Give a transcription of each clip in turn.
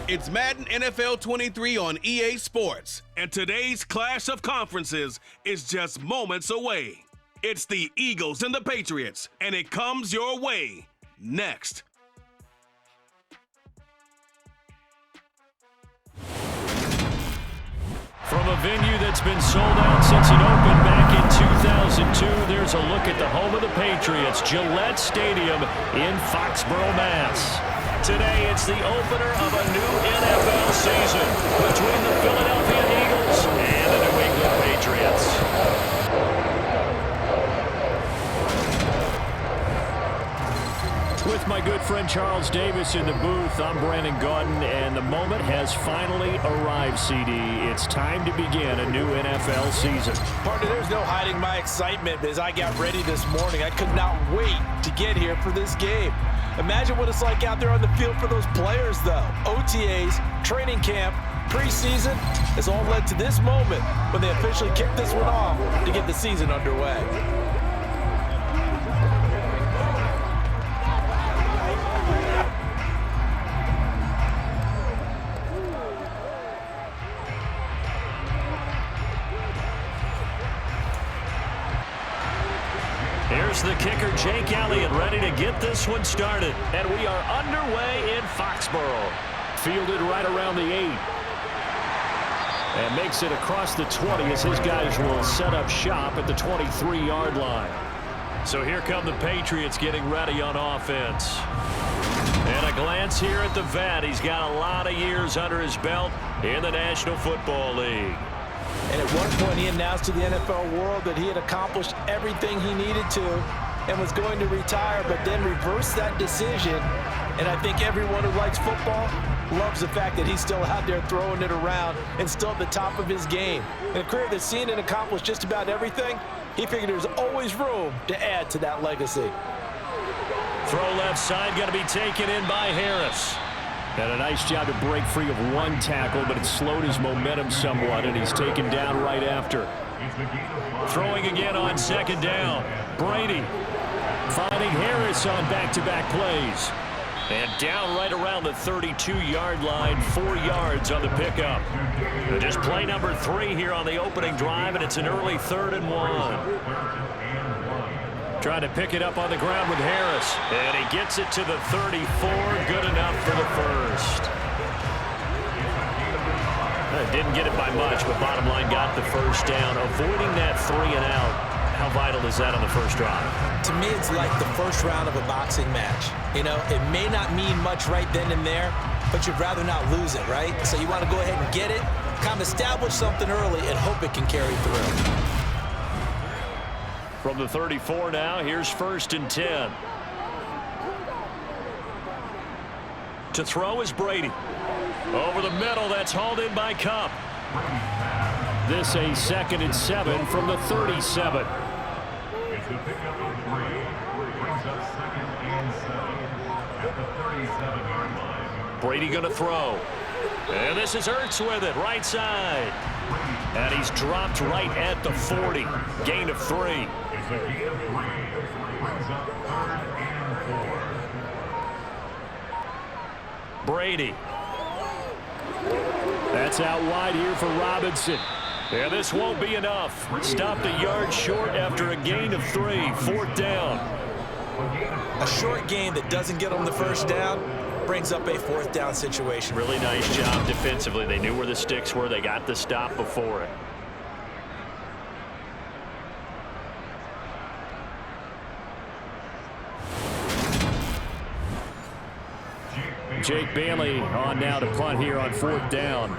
It's Madden NFL 23 on EA Sports, and today's clash of conferences is just moments away. It's the Eagles and the Patriots, and it comes your way next. From a venue that's been sold out since it opened back in 2002, there's a look at the home of the Patriots, Gillette Stadium in Foxborough, Mass. Today, it's the opener of a new NFL season between the Philadelphia Eagles and the New England Patriots. With my good friend Charles Davis in the booth, I'm Brandon Gaudin, and the moment has finally arrived, CD. It's time to begin a new NFL season. Partner, there's no hiding my excitement as I got ready this morning. I could not wait to get here for this game. Imagine what it's like out there on the field for those players, though. OTAs, training camp, preseason has all led to this moment when they officially kick this one off to get the season underway. Here's the kicker, Jake Elliott, ready to get this one started. And we are underway in Foxborough. Fielded right around the 8. And makes it across the 20 as his guys will set up shop at the 23-yard line. So here come the Patriots getting ready on offense. And a glance here at the vet. He's got a lot of years under his belt in the National Football League. And at one point, he announced to the NFL world that he had accomplished everything he needed to and was going to retire, but then reversed that decision. And I think everyone who likes football loves the fact that he's still out there throwing it around and still at the top of his game. In a career that's seen and accomplished just about everything, he figured there's always room to add to that legacy. Throw left side, going to be taken in by Harris. And a nice job to break free of one tackle, but it slowed his momentum somewhat, and he's taken down right after. Throwing again on second down. Brady finding Harris on back-to-back plays. And down right around the 32-yard line, 4 yards on the pickup. And just play number 3 here on the opening drive, and it's an early 3rd and 1. Trying to pick it up on the ground with Harris. And he gets it to the 34. Good enough for the first. Didn't get it by much, but bottom line got the first down. Avoiding that 3 and out. How vital is that on the first drive? To me, it's like the first round of a boxing match. You know, it may not mean much right then and there, but you'd rather not lose it, right? So you want to go ahead and get it, kind of establish something early, and hope it can carry through. From the 34 now, here's 1st and 10. To throw is Brady. Over the middle, that's hauled in by Kupp. This a 2nd and 7 from the 37. It's the pickup of 3. Brings up 2nd and 7 at the 37-yard line. Brady going to throw. And this is Ertz with it, right side. And he's dropped right at the 40. Gain of 3. It's a gain of 3. Brings up 3rd and 4. Brady. That's out wide here for Robinson. And this won't be enough. Stopped a yard short after a gain of 3. 4th down. A short gain that doesn't get them the first down brings up a 4th down situation. Really nice job defensively. They knew where the sticks were. They got the stop before it. Jake Bailey on now to punt here on 4th down.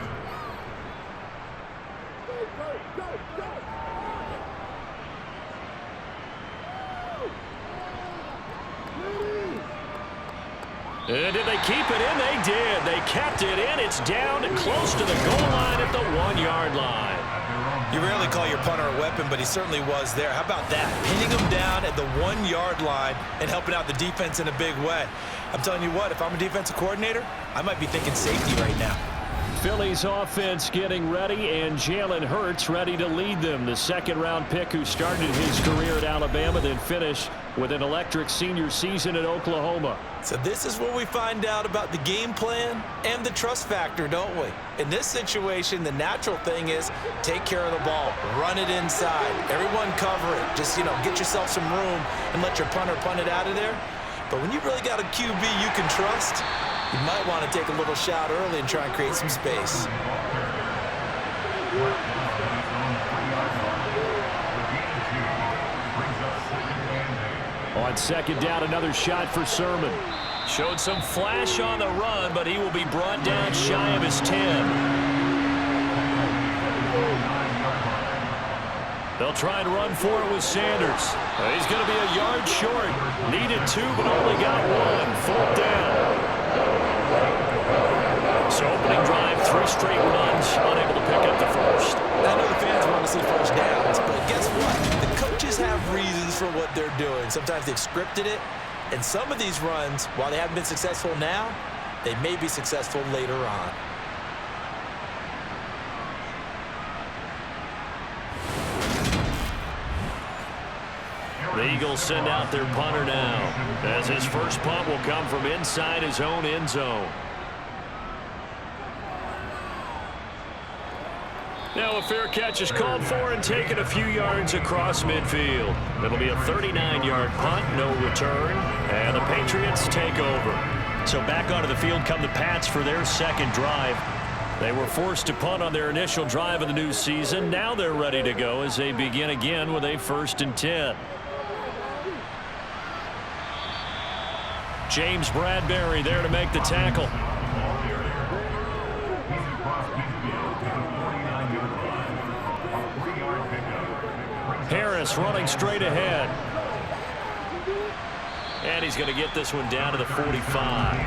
And did they keep it in? They did. They kept it in. It's down and close to the goal line at the 1-yard line. You rarely call your punter a weapon, but he certainly was there. How about that? Pinning him down at the 1-yard line and helping out the defense in a big way. I'm telling you what, if I'm a defensive coordinator, I might be thinking safety right now. Philly's offense getting ready, and Jalen Hurts ready to lead them. The second-round pick who started his career at Alabama, then finished with an electric senior season at Oklahoma. So this is where we find out about the game plan and the trust factor, don't we? In this situation, the natural thing is take care of the ball, run it inside, everyone cover it. Just, get yourself some room and let your punter punt it out of there. But when you really got a QB you can trust, you might want to take a little shot early and try and create some space. On second down, another shot for Sermon. Showed some flash on the run, but he will be brought down shy of his 10. They'll try and run for it with Sanders. He's going to be a yard short. Needed 2, but only got 1. 4th down. So opening drive, 3 straight runs, unable to pick up the first. I know the fans want to see first downs, but guess what? The coaches have reasons for what they're doing. Sometimes they've scripted it, and some of these runs, while they haven't been successful now, they may be successful later on. The Eagles send out their punter now, as his first punt will come from inside his own end zone. Now a fair catch is called for and taken a few yards across midfield. It'll be a 39-yard punt, no return, and the Patriots take over. So back onto the field come the Pats for their second drive. They were forced to punt on their initial drive of the new season. Now they're ready to go as they begin again with a 1st and 10. James Bradbury there to make the tackle. Harris running straight ahead. And he's going to get this one down to the 45.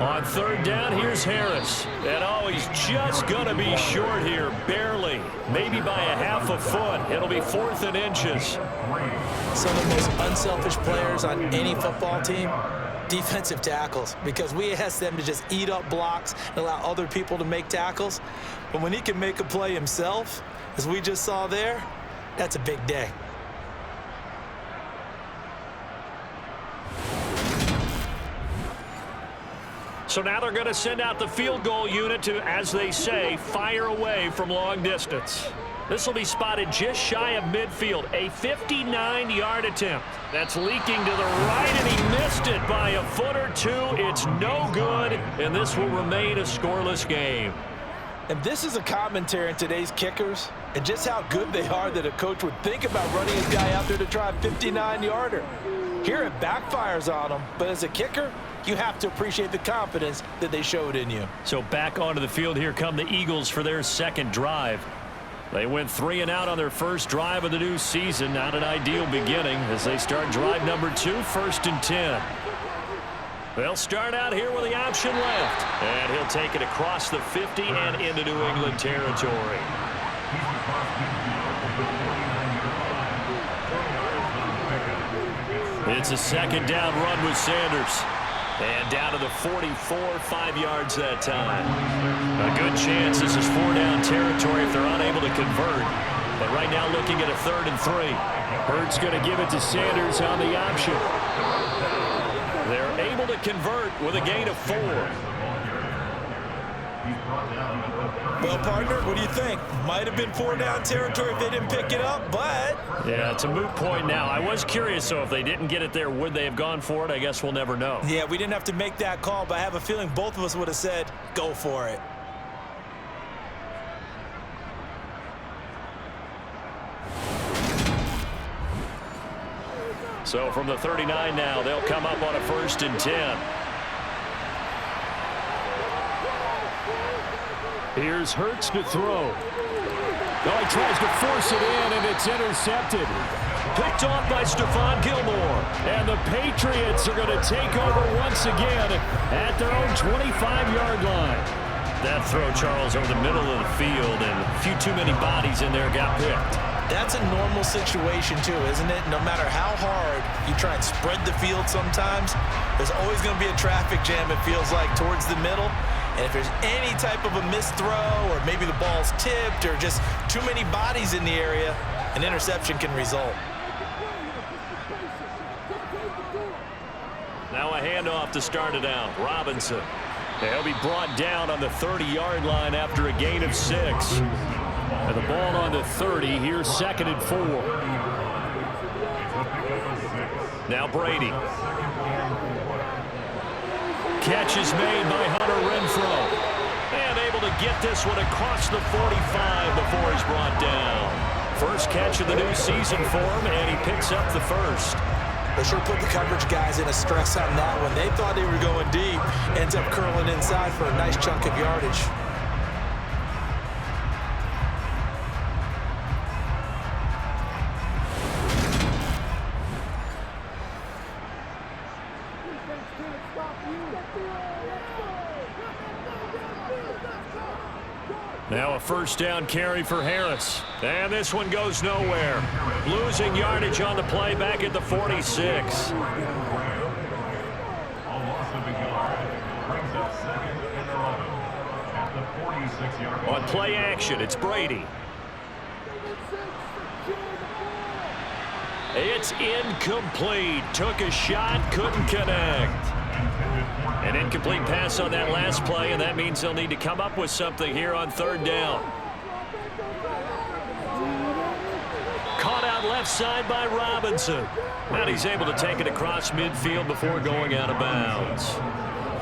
On 3rd down, here's Harris. And he's just going to be short here, barely. Maybe by a half a foot. It'll be 4th and inches. Some of the most unselfish players on any football team, defensive tackles, because we ask them to just eat up blocks and allow other people to make tackles. But when he can make a play himself, as we just saw there, that's a big day. So now they're going to send out the field goal unit to, as they say, fire away from long distance. This will be spotted just shy of midfield. A 59-yard attempt. That's leaking to the right, and he missed it by a foot or 2. It's no good, and this will remain a scoreless game. And this is a commentary on today's kickers and just how good they are that a coach would think about running his guy out there to try a 59-yarder. Here it backfires on him, but as a kicker, you have to appreciate the confidence that they showed in you. So back onto the field, here come the Eagles for their second drive. They went 3 and out on their first drive of the new season. Not an ideal beginning as they start drive number 2, 1st and 10. They'll start out here with the option left. And he'll take it across the 50 and into New England territory. It's a second down run with Sanders. And down to the 44, 5 yards that time. A good chance this is 4-down territory if they're unable to convert. But right now looking at a 3rd and 3. Hurts going to give it to Sanders on the option. They're able to convert with a gain of 4. Well, partner, what do you think? Might have been 4-down territory if they didn't pick it up, but... Yeah, it's a moot point now. I was curious, so if they didn't get it there, would they have gone for it? I guess we'll never know. Yeah, we didn't have to make that call, but I have a feeling both of us would have said, go for it. So from the 39 now, they'll come up on a 1st and 10. Here's Hurts to throw. Oh, he tries to force it in, and it's intercepted. Picked off by Stephon Gilmore. And the Patriots are going to take over once again at their own 25-yard line. That throw, Charles, over the middle of the field, and a few too many bodies in there got picked. That's a normal situation too, isn't it? No matter how hard you try and spread the field sometimes, there's always going to be a traffic jam, it feels like, towards the middle. And if there's any type of a missed throw, or maybe the ball's tipped, or just too many bodies in the area, an interception can result. Now a handoff to start it out. Robinson. He'll be brought down on the 30-yard line after a gain of 6. And the ball on the 30. Here's 2nd and 4. Now Brady. Catch is made by Hunter Renfrow. And able to get this one across the 45 before he's brought down. First catch of the new season for him, and he picks up the first. They sure put the coverage guys in a stress on that one. They thought they were going deep. Ends up curling inside for a nice chunk of yardage. Now a first down carry for Harris. And this one goes nowhere. Losing yardage on the play back at the 46. On play action, it's Brady. It's incomplete. Took a shot, couldn't connect. An incomplete pass on that last play, and that means they'll need to come up with something here on 3rd down. Caught out left side by Robinson. And he's able to take it across midfield before going out of bounds.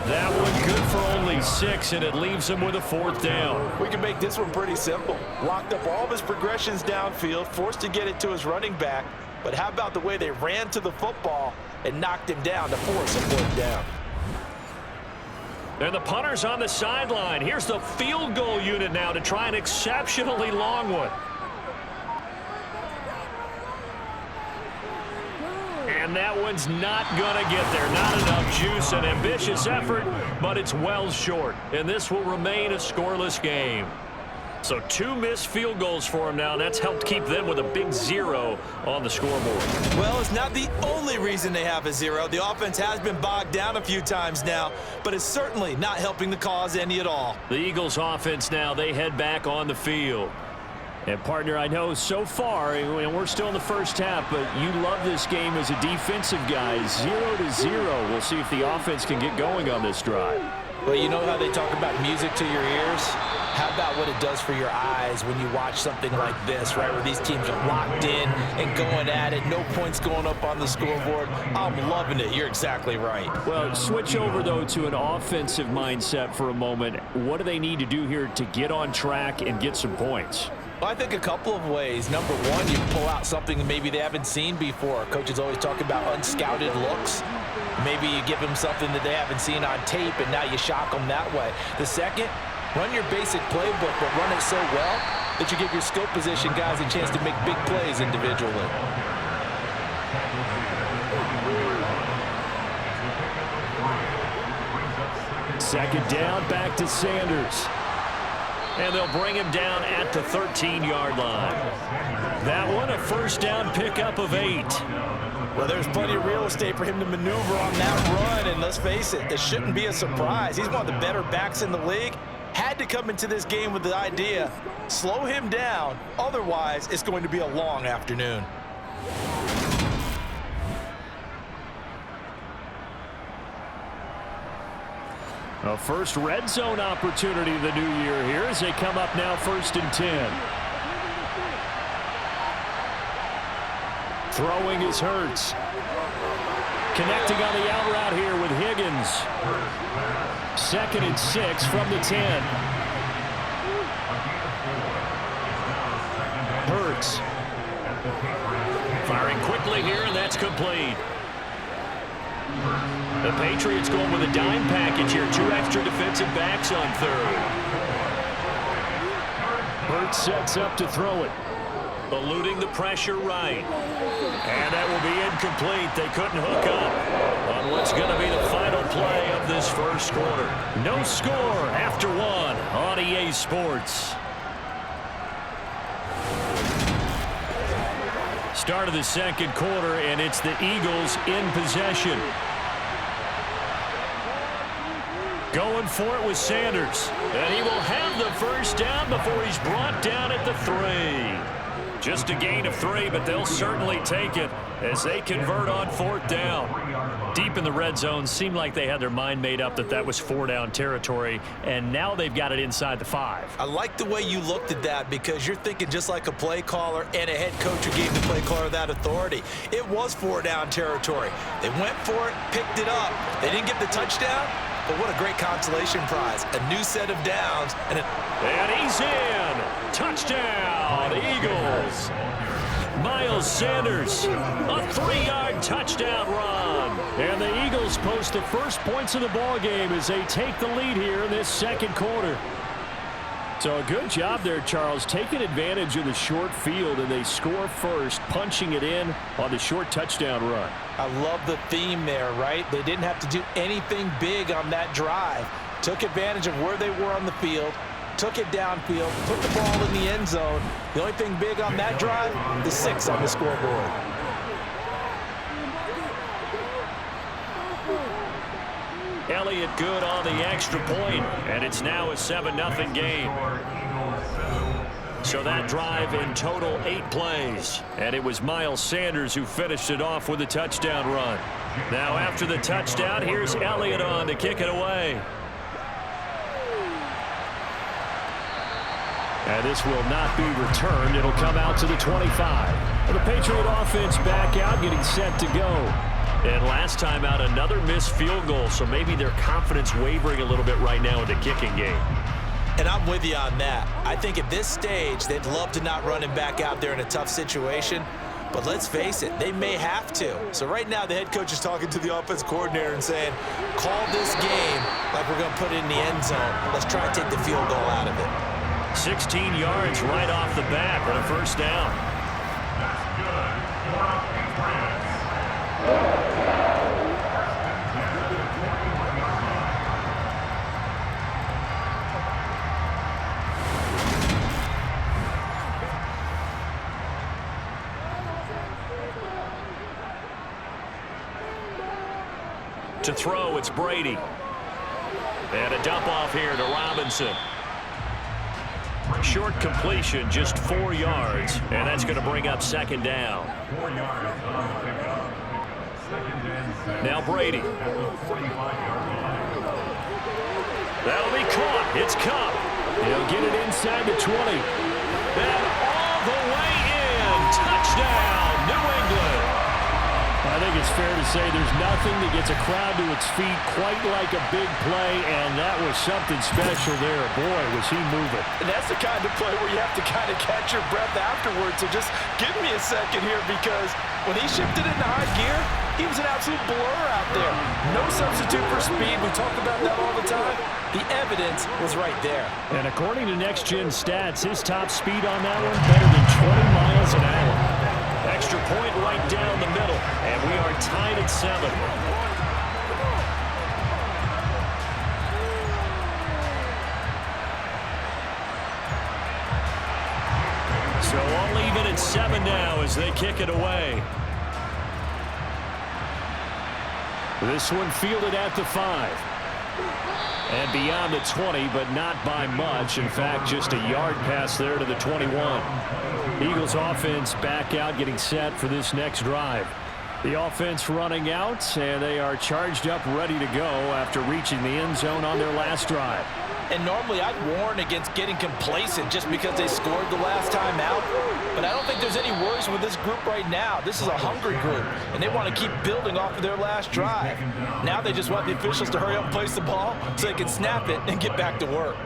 That one good for only 6, and it leaves him with a 4th down. We can make this one pretty simple. Locked up all of his progressions downfield, forced to get it to his running back. But how about the way they ran to the football and knocked him down to force a 4th down? And the punter's on the sideline. Here's the field goal unit now to try an exceptionally long one. And that one's not going to get there. Not enough juice. An ambitious effort, but it's well short. And this will remain a scoreless game. So 2 missed field goals for him now, and that's helped keep them with a big 0 on the scoreboard. Well, it's not the only reason they have a 0. The offense has been bogged down a few times now, but it's certainly not helping the cause any at all. The Eagles offense now, they head back on the field. And, partner, I know so far, and we're still in the first half, but you love this game as a defensive guy. 0-0. We'll see if the offense can get going on this drive. Well, you know how they talk about music to your ears? How about what it does for your eyes when you watch something like this, right, where these teams are locked in and going at it, no points going up on the scoreboard? I'm loving it. You're exactly right. Well, switch over, though, to an offensive mindset for a moment. What do they need to do here to get on track and get some points? Well, I think a couple of ways. Number one, you pull out something maybe they haven't seen before. Coaches always talk about unscouted looks. Maybe you give them something that they haven't seen on tape, and now you shock them that way. The second, run your basic playbook, but run it so well that you give your skill position guys a chance to make big plays individually. Second down, back to Sanders. And they'll bring him down at the 13-yard line. That one, a first down pickup of 8. Well, there's plenty of real estate for him to maneuver on that run, and let's face it, this shouldn't be a surprise. He's one of the better backs in the league. Had to come into this game with the idea, slow him down, otherwise it's going to be a long afternoon. A first red zone opportunity of the new year here as they come up now 1st and 10. Throwing is Hurts. Connecting on the out route here with Higgins. 2nd and 6 from the 10. Hurts. Firing quickly here, and that's complete. The Patriots going with a dime package here. 2 extra defensive backs on 3rd. Hurts sets up to throw it. Eluding the pressure right. And that will be incomplete. They couldn't hook up on what's going to be the final play of this first quarter. No score after 1 on EA Sports. Start of the second quarter, and it's the Eagles in possession. Going for it with Sanders. And he will have the first down before he's brought down at the 3. Just a gain of 3, but they'll certainly take it as they convert on 4th down. Deep in the red zone, seemed like they had their mind made up that was 4-down territory, and now they've got it inside the 5. I like the way you looked at that because you're thinking just like a play caller and a head coach who gave the play caller that authority. It was 4-down territory. They went for it, picked it up. They didn't get the touchdown, but what a great consolation prize. A new set of downs. And he's in. Touchdown, Eagles. Miles Sanders, a 3-yard touchdown run. And the Eagles post the first points of the ball game as they take the lead here in this second quarter. So a good job there, Charles, taking advantage of the short field, and they score first, punching it in on the short touchdown run. I love the theme there, right? They didn't have to do anything big on that drive. Took advantage of where they were on the field, took it downfield, put the ball in the end zone. The only thing big on that drive, the 6 on the scoreboard. Elliott good on the extra point, and it's now a 7-0 game. So that drive in total 8 plays, and it was Miles Sanders who finished it off with a touchdown run. Now after the touchdown, here's Elliott on to kick it away. And this will not be returned. It'll come out to the 25. The Patriot offense back out, getting set to go. And last time out, another missed field goal, so maybe their confidence wavering a little bit right now in the kicking game. And I'm with you on that. I think at this stage, they'd love to not run him back out there in a tough situation. But let's face it, they may have to. So right now, the head coach is talking to the offense coordinator and saying, call this game like we're going to put it in the end zone. Let's try and take the field goal out of it. 16 yards right off the bat for the first down. That's good for Patriots. To throw, it's Brady. And a dump off here to Robinson. Short completion, just 4 yards, and that's going to bring up second down. 4 yards on the pickup. Second and 7. Now Brady. At the 45-yard line. That'll be caught. It's Kupp. He'll get it inside the 20. And all the way in. Touchdown, New England. I think it's fair to say there's nothing that gets a crowd to its feet quite like a big play, and that was something special there. Boy, was he moving. And that's the kind of play where you have to kind of catch your breath afterwards. So just give me a second here, because when he shifted into high gear, he was an absolute blur out there. No substitute for speed. We talk about that all the time. The evidence was right there. And according to Next Gen Stats, his top speed on that one better than 20 miles an hour. Extra point right down the middle, and we are tied at 7. So all even at 7 now as they kick it away. This one fielded at the 5. And beyond the 20, but not by much. In fact, just a yard pass there to the 21. Eagles offense back out, getting set for this next drive. The offense running out, and they are charged up, ready to go after reaching the end zone on their last drive. And normally I'd warn against getting complacent just because they scored the last time out. But I don't think there's any worries with this group right now. This is a hungry group, and they want to keep building off of their last drive. Now they just want the officials to hurry up and place the ball so they can snap it and get back to work.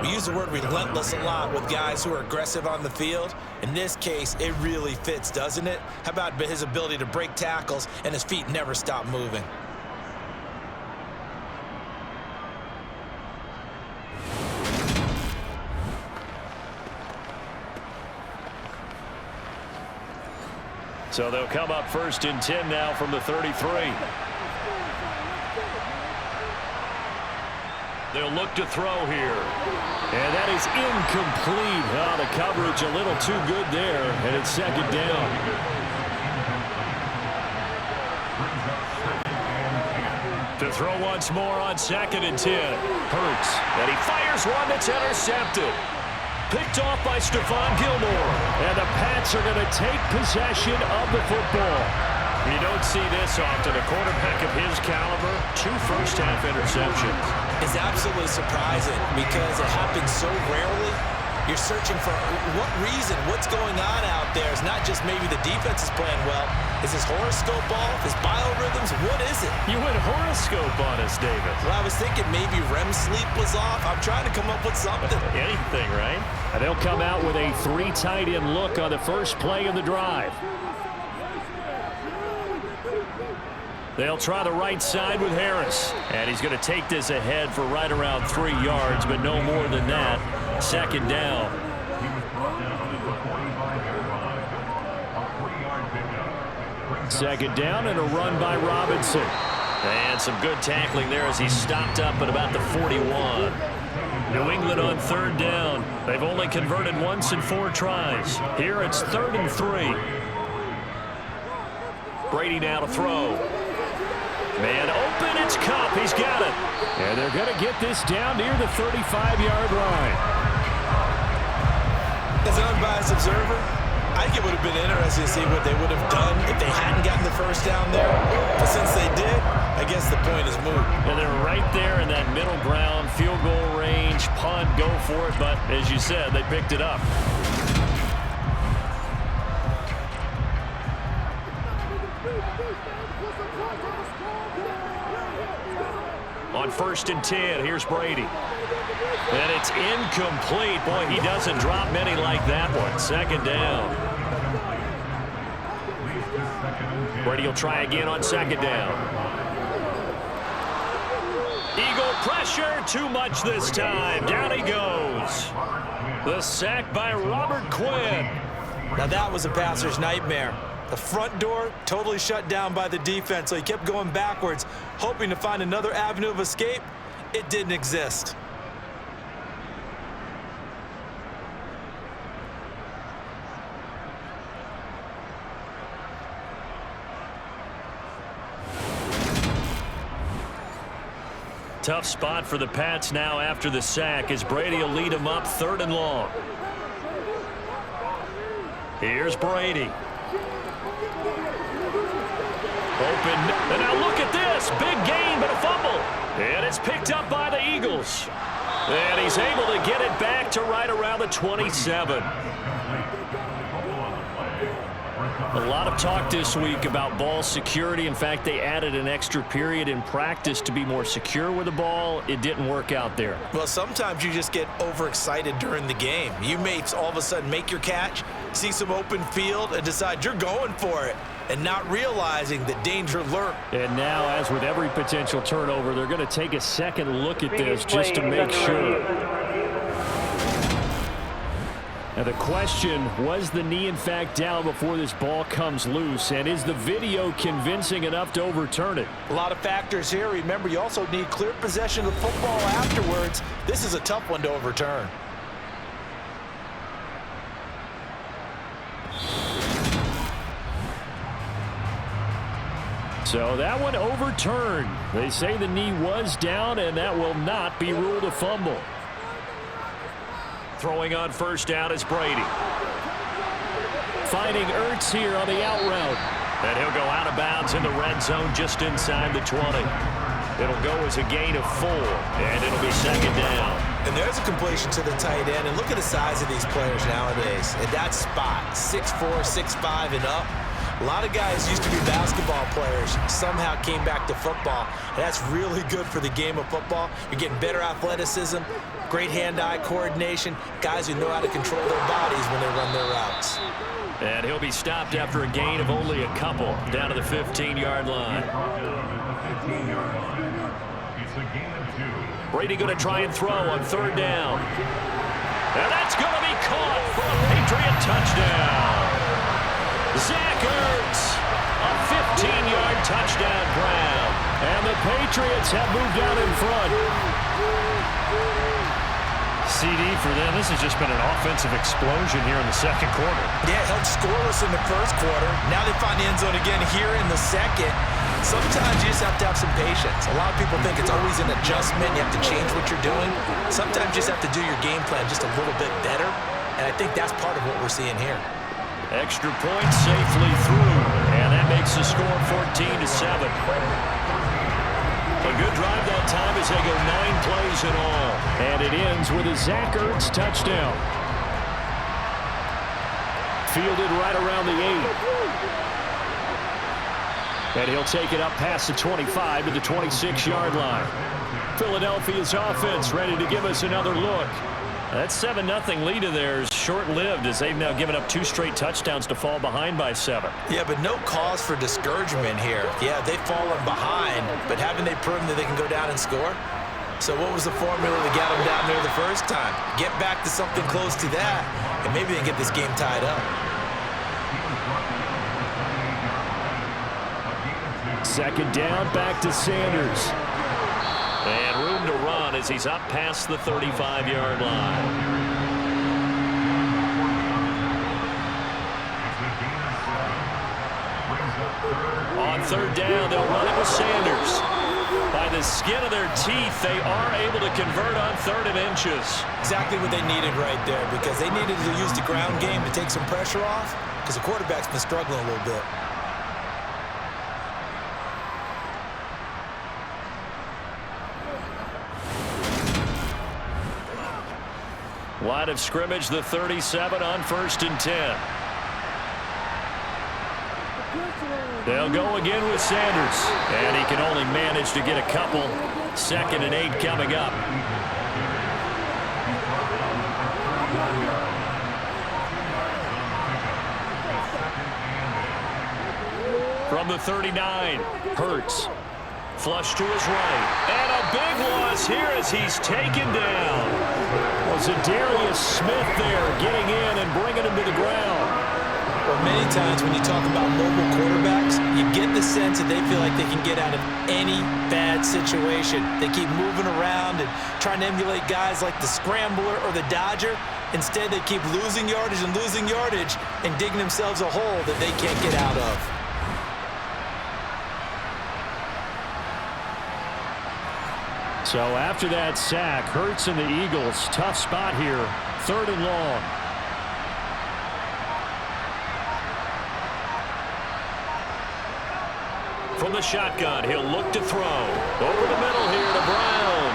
We use the word relentless a lot with guys who are aggressive on the field. In this case, it really fits, doesn't it? How about his ability to break tackles and his feet never stop moving? So they'll come up first and 10 now from the 33. They'll look to throw here. And that is incomplete. Oh, the coverage a little too good there, and it's second down. To throw once more on 2nd and 10. Hurts, and he fires one that's intercepted. Picked off by Stephon Gilmore. And the Pats are going to take possession of the football. You don't see this often. A quarterback of his caliber, 2 first-half interceptions. It's absolutely surprising because it happens so rarely. You're searching for what reason, what's going on out there. It's not just maybe the defense is playing well. Is his horoscope off? His biorhythms? What is it? You went horoscope on us, Davis. Well, I was thinking maybe REM sleep was off. I'm trying to come up with something. Anything, right? And they'll come out with a 3 tight end look on the first play of the drive. They'll try the right side with Harris. And he's going to take this ahead for right around 3 yards, but no more than that. Second down. Second down and a run by Robinson. And some good tackling there as he stopped up at about the 41. New England on 3rd down. They've only converted once in 4 tries. Here it's 3rd and 3. Brady now to throw. Man open, it's Kupp. He's got it. And they're going to get this down near the 35-yard line. As an unbiased observer, I think it would have been interesting to see what they would have done if they hadn't gotten the first down there. But since they did, I guess the point is moot. And they're right there in that middle ground, field goal range, punt, go for it. But as you said, they picked it up. On 1st and 10, here's Brady. And it's incomplete. Boy, he doesn't drop many like that one. Second down. Brady will try again on 2nd down. Eagle pressure, too much this time. Down he goes. The sack by Robert Quinn. Now that was a passer's nightmare. The front door totally shut down by the defense, so he kept going backwards, hoping to find another avenue of escape. It didn't exist. Tough spot for the Pats now after the sack as Brady will lead them up 3rd and long. Here's Brady. Open, and now look at this. Big gain, but a fumble. And it's picked up by the Eagles. And he's able to get it back to right around the 27. A lot of talk this week about ball security. In fact, they added an extra period in practice to be more secure with the ball. It didn't work out there. Well, sometimes you just get overexcited during the game. You may all of a sudden make your catch, see some open field, and decide you're going for it, and not realizing the danger lurks. And now, as with every potential turnover, they're going to take a second look at this just to make sure. Now the question, was the knee in fact down before this ball comes loose? And is the video convincing enough to overturn it? A lot of factors here. Remember, you also need clear possession of the football afterwards. This is a tough one to overturn. So that one overturned. They say the knee was down, and that will not be ruled a fumble. Throwing on 1st down is Brady. Finding Ertz here on the out route. And he'll go out of bounds in the red zone just inside the 20. It'll go as a gain of 4, and it'll be 2nd down. And there's a completion to the tight end. And look at the size of these players nowadays. At that spot, 6'4", 6'5", and up. A lot of guys used to be basketball players, somehow came back to football. And that's really good for the game of football. You're getting better athleticism, great hand-eye coordination, guys who know how to control their bodies when they run their routes. And he'll be stopped after a gain of only a couple down to the 15-yard line. Brady going to try and throw on 3rd down. And that's going to be caught for a Patriot touchdown. Zach Ertz, a 15-yard touchdown grab. And the Patriots have moved out in front. CD for them. This has just been an offensive explosion here in the second quarter. Yeah, held scoreless in the first quarter. Now they find the end zone again here in the second. Sometimes you just have to have some patience. A lot of people think it's always an adjustment. You have to change what you're doing. Sometimes you just have to do your game plan just a little bit better. And I think that's part of what we're seeing here. Extra point safely through. And that makes the score 14-7. A good drive that time as they go 9 plays in all. And it ends with a Zach Ertz touchdown. Fielded right around the 8. And he'll take it up past the 25 to the 26-yard line. Philadelphia's offense ready to give us another look. That 7-0 lead of theirs short-lived as they've now given up 2 straight touchdowns to fall behind by 7. Yeah, but no cause for discouragement here. Yeah, they've fallen behind, but haven't they proven that they can go down and score? So what was the formula that got them down there the first time? Get back to something close to that, and maybe they can get this game tied up. Second down, back to Sanders. And room to run as he's up past the 35-yard line. On third down, they'll run it with Sanders. By the skin of their teeth, they are able to convert on 3rd and inches. Exactly what they needed right there, because they needed to use the ground game to take some pressure off, because the quarterback's been struggling a little bit. Line of scrimmage, the 37 on 1st and 10. They'll go again with Sanders. And he can only manage to get a couple. 2nd and 8 coming up. From the 39, Hurts. Flush to his right. And a big loss here as he's taken down. Was it Darius Smith there getting in and bringing him to the ground? Well, many times when you talk about mobile quarterbacks, you get the sense that they feel like they can get out of any bad situation. They keep moving around and trying to emulate guys like the Scrambler or the Dodger. Instead, they keep losing yardage and digging themselves a hole that they can't get out of. So after that sack, Hurts and the Eagles, tough spot here, 3rd and long. From the shotgun, he'll look to throw. Over the middle here to Brown.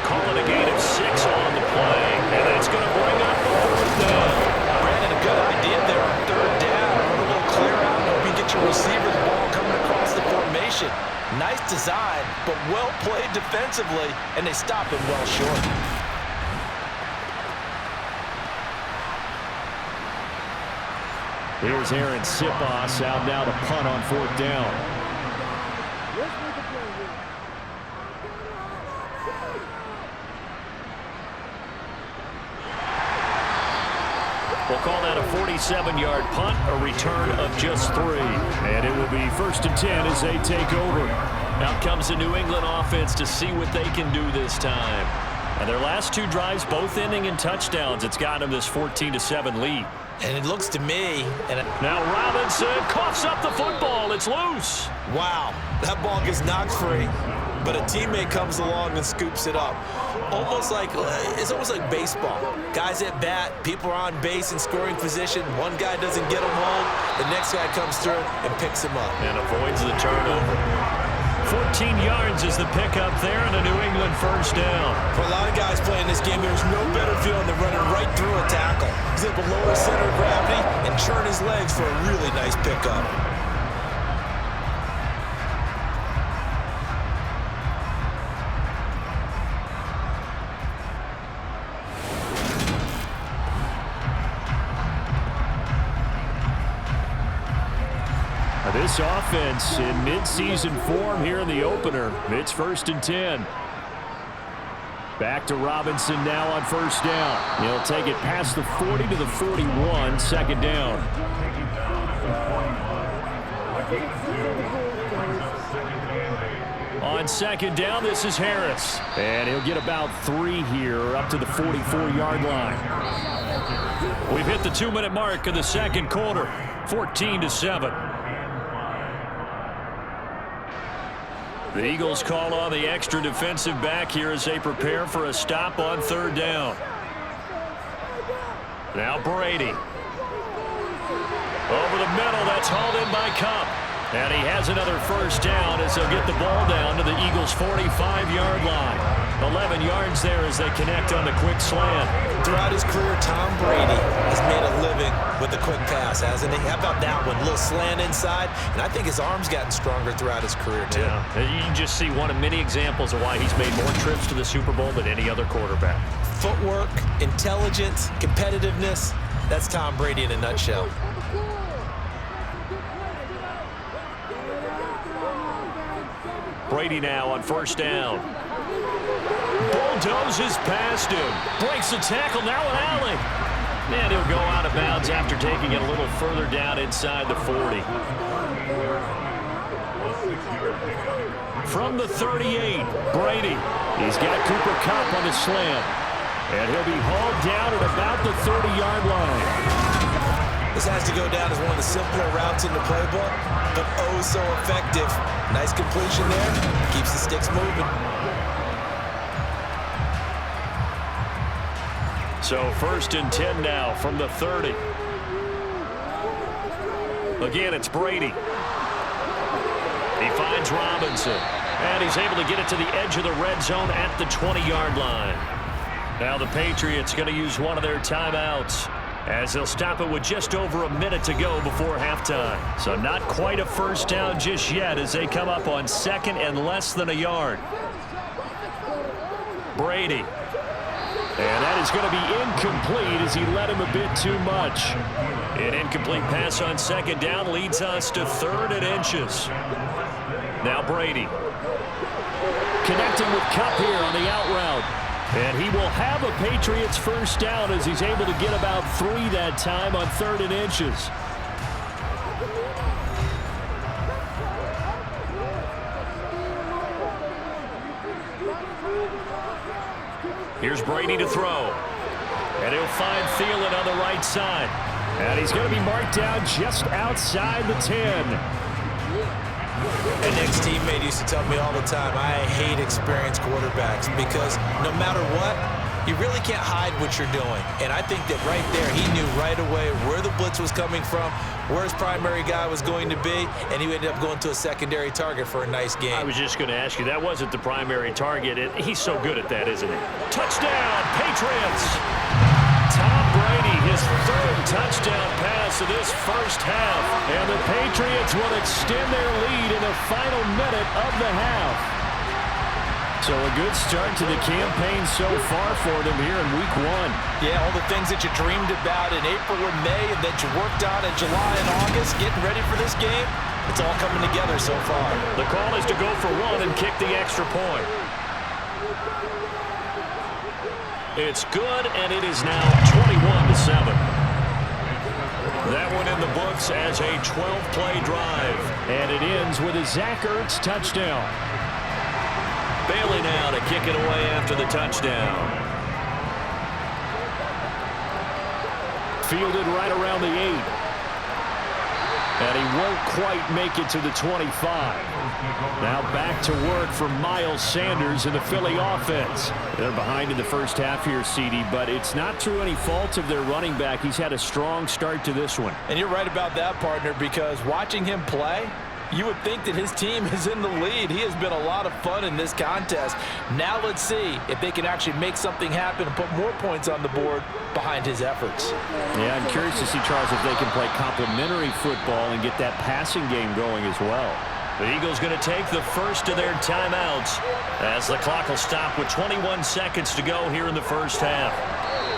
Calling a gain of 6 on the play, and that's going to bring up the 4th down. Brandon, a good idea there on 3rd down. Run a little clear out and hope you get your receiver the ball coming across the formation. Nice design, but well played defensively, and they stop him well short. Here's Aaron Sipos out now to punt on 4th down. We'll call that a 47-yard punt, a return of just 3. And it will be 1st and 10 as they take over. Out comes the New England offense to see what they can do this time. And their last 2 drives, both ending in touchdowns. It's got them this 14-7 lead. And it looks to me... Now Robinson coughs up the football. It's loose. Wow, that ball gets knocked free, but a teammate comes along and scoops it up. It's almost like baseball. Guys at bat, people are on base in scoring position. One guy doesn't get him home. The next guy comes through and picks him up. And avoids the turnover. 14 yards is the pickup there and a New England 1st down. For a lot of guys playing this game, there's no better feeling than running right through a tackle. He's able to lower his center of gravity and churn his legs for a really nice pickup. This offense in midseason form here in the opener. It's 1st and 10. Back to Robinson now on 1st down. He'll take it past the 40 to the 41, 2nd down. On second down, this is Harris. And he'll get about 3 here up to the 44-yard line. We've hit the 2-minute mark of the second quarter, 14-7. The Eagles call on the extra defensive back here as they prepare for a stop on third down. Now Brady. Over the middle, that's hauled in by Kupp. And he has another first down as they'll get the ball down to the Eagles' 45-yard line. 11 yards there as they connect on the quick slant. Throughout his career, Tom Brady has made a living with the quick pass, hasn't he? How about that one? A little slant inside, and I think his arm's gotten stronger throughout his career, too. Yeah. You can just see one of many examples of why he's made more trips to the Super Bowl than any other quarterback. Footwork, intelligence, competitiveness, that's Tom Brady in a nutshell. Brady now on first down. Bulldozes past him. Breaks the tackle, now an alley. And he'll go out of bounds after taking it a little further down inside the 40. From the 38, Brady. He's got Cooper Kupp on his slant. And he'll be hauled down at about the 30-yard line. This has to go down as one of the simpler routes in the playbook, but oh so effective. Nice completion there. Keeps the sticks moving. So first and 10 now from the 30. Again, it's Brady. He finds Robinson. And he's able to get it to the edge of the red zone at the 20-yard line. Now the Patriots going to use one of their timeouts, as they'll stop it with just over a minute to go before halftime. So not quite a first down just yet as they come up on second and less than a yard. Brady. And that is going to be incomplete as he led him a bit too much. An incomplete pass on second down leads us to 3rd and inches. Now Brady. Connecting with Kupp here on the out route. And he will have a Patriots first down as he's able to get about 3 that time on 3rd and inches. Here's Brady to throw. And he'll find Thielen on the right side. And he's going to be marked down just outside the 10. An ex-teammate used to tell me all the time, I hate experienced quarterbacks because no matter what, you really can't hide what you're doing. And I think that right there, he knew right away where the blitz was coming from, where his primary guy was going to be, and he ended up going to a secondary target for a nice game. I was just going to ask you, that wasn't the primary target. He's so good at that, isn't he? Touchdown, Patriots! Tom Brady, his 3rd touchdown pass of this first half. And the Patriots will extend their lead in the final minute of the half. So a good start to the campaign so far for them here in week 1. Yeah, all the things that you dreamed about in April and May and that you worked on in July and August, getting ready for this game, it's all coming together so far. The call is to go for 1 and kick the extra point. It's good, and it is now 21-7. That one in the books as a 12-play drive. And it ends with a Zach Ertz touchdown. Bailey now to kick it away after the touchdown. Fielded right around the 8. And he won't quite make it to the 25. Now back to work for Miles Sanders and the Philly offense. They're behind in the first half here, CD, but it's not through any fault of their running back. He's had a strong start to this one. And you're right about that, partner, because watching him play, you would think that his team is in the lead. He has been a lot of fun in this contest. Now let's see if they can actually make something happen and put more points on the board behind his efforts. Yeah, I'm curious to see, Charles, if they can play complementary football and get that passing game going as well. The Eagles going to take the first of their timeouts as the clock will stop with 21 seconds to go here in the first half.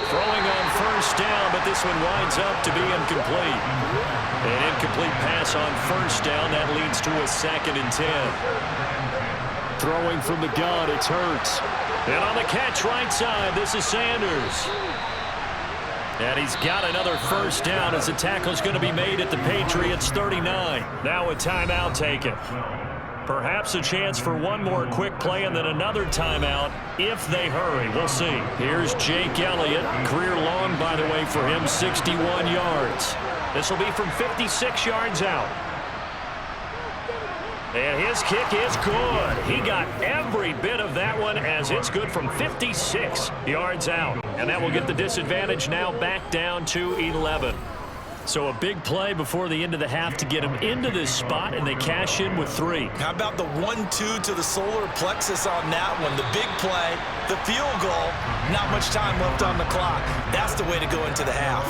Throwing on first down, but this one winds up to be incomplete. An incomplete pass on first down. That leads to a 2nd and 10. Throwing from the gun, it's Hurts. And on the catch right side, this is Sanders. And he's got another first down as the tackle's going to be made at the Patriots 39. Now a timeout taken. Perhaps a chance for one more quick play and then another timeout if they hurry. We'll see. Here's Jake Elliott. Career long, by the way, for him, 61 yards. This will be from 56 yards out. And his kick is good. He got every bit of that one as it's good from 56 yards out. And that will get the disadvantage now back down to 11. So a big play before the end of the half to get him into this spot, and they cash in with 3. How about the 1-2 to the solar plexus on that one? The big play, the field goal, not much time left on the clock. That's the way to go into the half.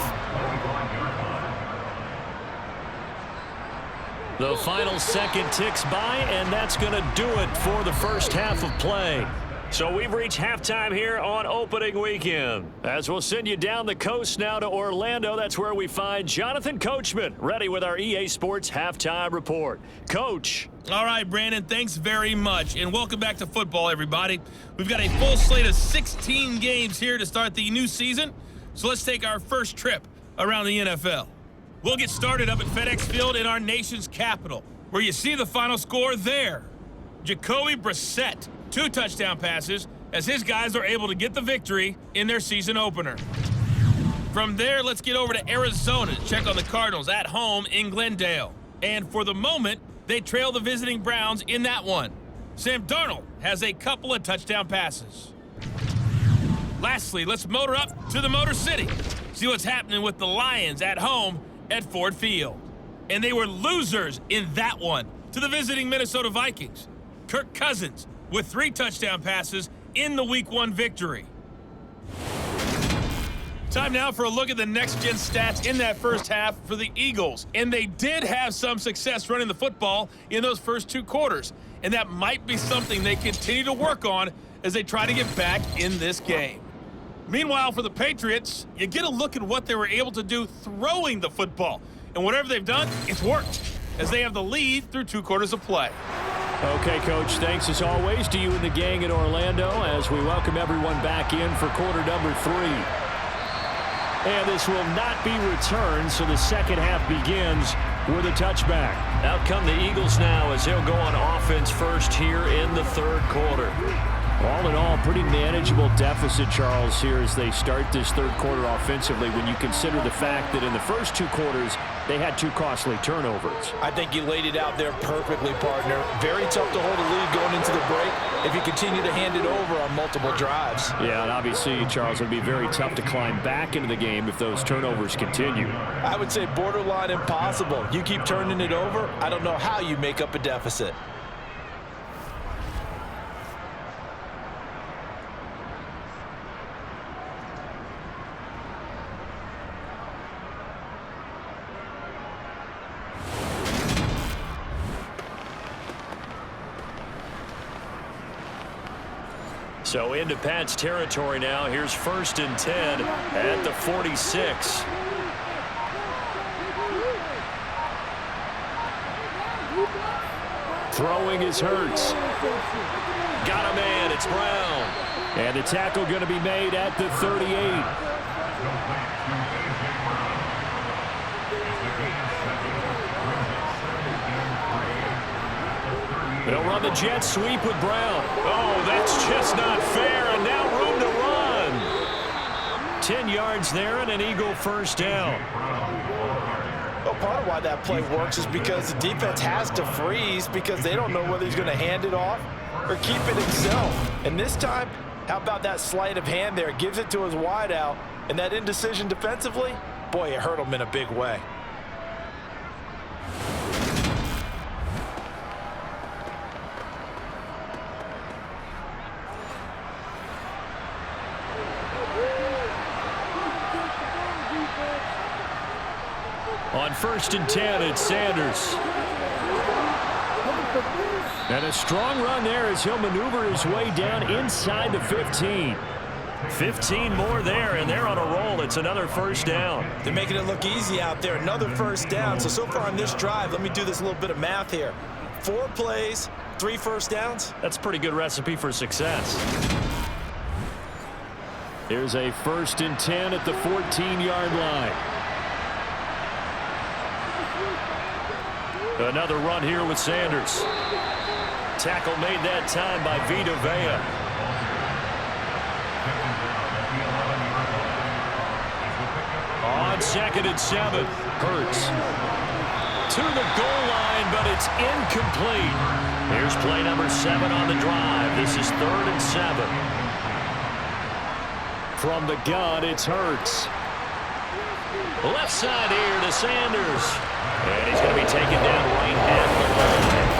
The final second ticks by, and that's going to do it for the first half of play. So we've reached halftime here on opening weekend. As we'll send you down the coast now to Orlando, that's where we find Jonathan Coachman ready with our EA Sports Halftime Report. Coach. All right, Brandon, thanks very much, and welcome back to football, everybody. We've got a full slate of 16 games here to start the new season, so let's take our first trip around the NFL. We'll get started up at FedEx Field in our nation's capital, where you see the final score there. Jacoby Brissett, 2 touchdown passes, as his guys are able to get the victory in their season opener. From there, let's get over to Arizona to check on the Cardinals at home in Glendale. And for the moment, they trail the visiting Browns in that one. Sam Darnold has a couple of touchdown passes. Lastly, let's motor up to the Motor City. See what's happening with the Lions at home at Ford Field. And they were losers in that one to the visiting Minnesota Vikings. Kirk Cousins with 3 touchdown passes in the Week 1 victory. Time now for a look at the next-gen stats in that first half for the Eagles. And they did have some success running the football in those first 2 quarters. And that might be something they continue to work on as they try to get back in this game. Meanwhile, for the Patriots, you get a look at what they were able to do throwing the football. And whatever they've done, it's worked, as they have the lead through 2 quarters of play. Okay, Coach, thanks as always to you and the gang in Orlando as we welcome everyone back in for quarter number 3. And this will not be returned, so the second half begins with a touchback. Out come the Eagles now as they'll go on offense first here in the 3rd quarter. All in all, pretty manageable deficit, Charles, here as they start this 3rd quarter offensively when you consider the fact that in the first 2 quarters, they had 2 costly turnovers. I think you laid it out there perfectly, partner. Very tough to hold a lead going into the break if you continue to hand it over on multiple drives. Yeah, and obviously, Charles, it would be very tough to climb back into the game if those turnovers continue. I would say borderline impossible. You keep turning it over, I don't know how you make up a deficit. So into Pat's territory now. Here's 1st and 10 at the 46. Throwing is Hurts. Got a man. It's Brown. And the tackle going to be made at the 38. They'll run the jet sweep with Brown. Oh, that's just not fair, and now room to run. 10 yards there and an Eagle first down. Well, part of why that play works is because the defense has to freeze because they don't know whether he's going to hand it off or keep it himself. And this time, how about that sleight of hand there? Gives it to his wideout, and that indecision defensively, boy, it hurt him in a big way. On 1st and 10, it's Sanders. And a strong run there as he'll maneuver his way down inside the 15. 15 more there, and they're on a roll. It's another first down. They're making it look easy out there. Another first down. So far on this drive, let me do this little bit of math here. 4 plays, 3 first downs. That's a pretty good recipe for success. Here's a 1st and 10 at the 14-yard line. Another run here with Sanders. tackle made that time by Vita Vea. On 2nd and 7, Hurts to the goal line, but it's incomplete. Here's play number 7 on the drive. This is 3rd and 7. From the gun, it's Hurts. Left side here to Sanders. And he's going to be taken down right at the line.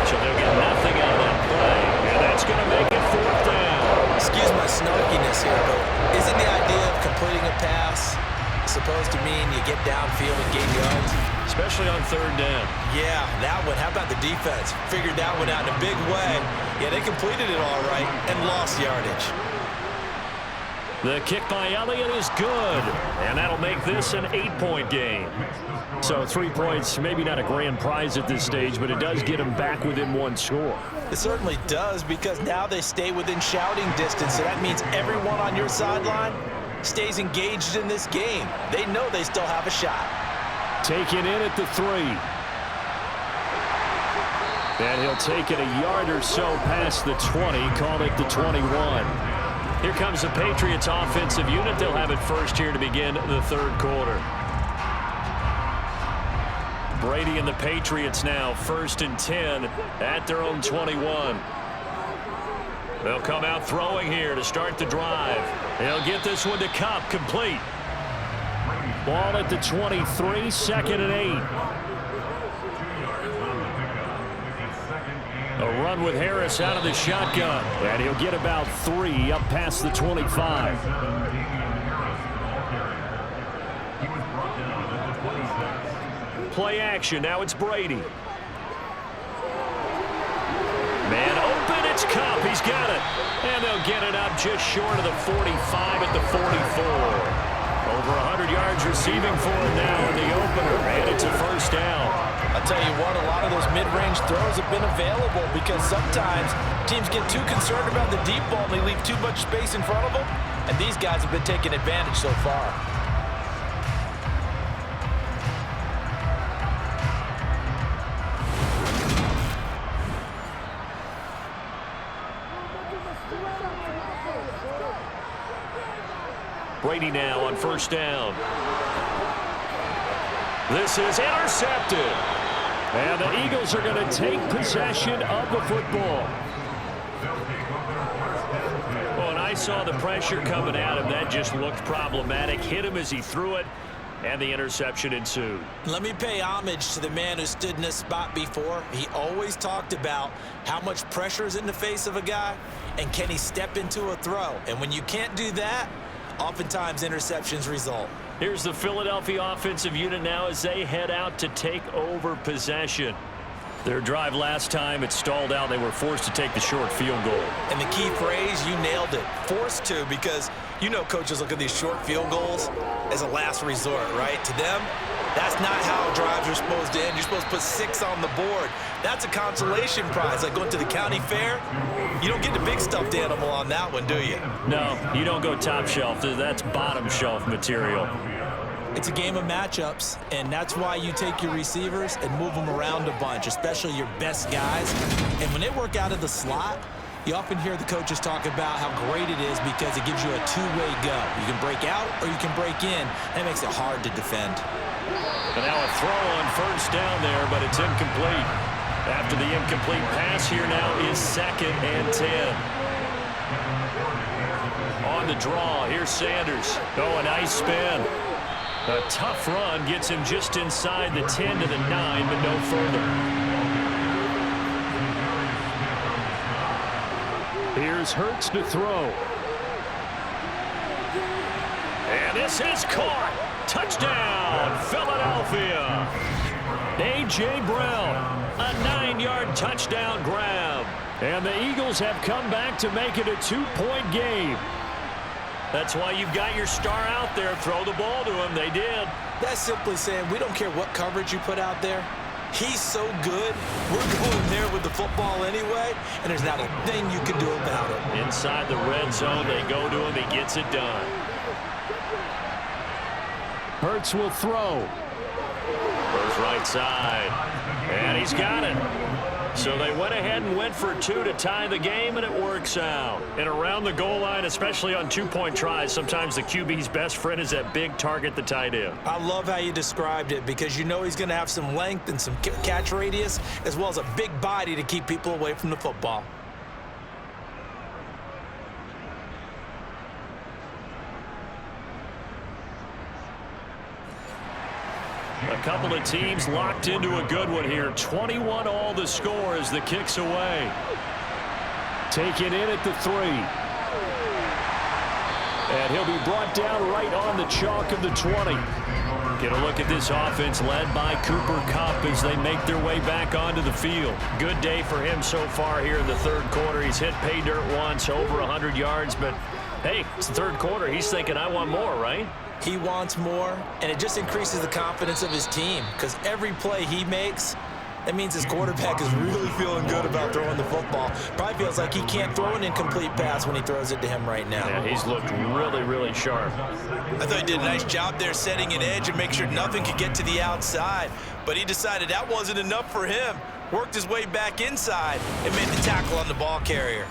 So they'll get nothing out of that play. And that's going to make it 4th down. Excuse my snarkiness here, but isn't the idea of completing a pass supposed to mean you get downfield and gain yards? Especially on 3rd down. Yeah, that one. How about the defense? Figured that one out in a big way. Yeah, they completed it all right and lost yardage. The kick by Elliott is good, and that'll make this an 8-point game. So 3 points, maybe not a grand prize at this stage, but it does get them back within 1 score. It certainly does, because now they stay within shouting distance, so that means everyone on your sideline stays engaged in this game. They know they still have a shot. Taken in at the 3. And he'll take it a yard or so past the 20, call it the 21. Here comes the Patriots offensive unit. They'll have it first here to begin the 3rd quarter. Brady and the Patriots now 1st and 10 at their own 21. They'll come out throwing here to start the drive. They'll get this one to Kupp, complete. Ball at the 23, 2nd and 8. A run with Harris out of the shotgun. And he'll get about 3 up past the 25. Play action. Now it's Brady. Man open. It's Kupp. He's got it. And they'll get it up just short of the 45 at the 44. Over 100 yards receiving for him now in the opener. And it's a 1st down. I'll tell you what, a lot of those mid-range throws have been available because sometimes teams get too concerned about the deep ball and they leave too much space in front of them. And these guys have been taking advantage so far. Brady now on 1st down. This is intercepted. And the Eagles are going to take possession of the football. Oh, and I saw the pressure coming at him. That just looked problematic. Hit him as he threw it, and the interception ensued. Let me pay homage to the man who stood in this spot before. He always talked about how much pressure is in the face of a guy, and can he step into a throw. And when you can't do that, oftentimes interceptions result. Here's the Philadelphia offensive unit now as they head out to take over possession. Their drive last time, it stalled out. They were forced to take the short field goal. And the key phrase, you nailed it. Forced to, because you know coaches look at these short field goals as a last resort, right? To them, that's not how drives are supposed to end. You're supposed to put 6 on the board. That's a consolation prize. Like going to the county fair, you don't get the big stuffed animal on that one, do you? No, you don't go top shelf. That's bottom shelf material. It's a game of matchups, and that's why you take your receivers and move them around a bunch, especially your best guys. And when they work out of the slot, you often hear the coaches talk about how great it is because it gives you a two-way go. You can break out or you can break in. That makes it hard to defend. And now a throw on 1st down there, but it's incomplete. After the incomplete pass, here now is 2nd and 10. On the draw, here's Sanders. Oh, a nice spin. A tough run gets him just inside the 10 to the 9, but no further. Here's Hurts to throw. And this is caught. Touchdown, Philadelphia. A.J. Brown, a 9-yard touchdown grab. And the Eagles have come back to make it a 2-point game. That's why you've got your star out there. Throw the ball to him. They did. That's simply saying we don't care what coverage you put out there. He's so good. We're going there with the football anyway, and there's not a thing you can do about it. Inside the red zone, they go to him. He gets it done. Hurts will throw. Goes right side. And he's got it. So they went ahead and went for 2 to tie the game, and it works out. And around the goal line, especially on two-point tries, sometimes the QB's best friend is that big target, the tight end. I love how you described it because you know he's going to have some length and some catch radius as well as a big body to keep people away from the football. A couple of teams locked into a good one here. 21 all the score as the kick's away. Taken in at the 3. And he'll be brought down right on the chalk of the 20. Get a look at this offense led by Cooper Kupp as they make their way back onto the field. Good day for him so far here in the third quarter. He's hit pay dirt once, over 100 yards, but hey, it's the third quarter. He's thinking, I want more, right? He wants more, and it just increases the confidence of his team because every play he makes, that means his quarterback is really feeling good about throwing the football. Probably feels like he can't throw an incomplete pass when he throws it to him right now. Yeah, he's looked really, really sharp. I thought he did a nice job there setting an edge and make sure nothing could get to the outside, but he decided that wasn't enough for him. Worked his way back inside and made the tackle on the ball carrier.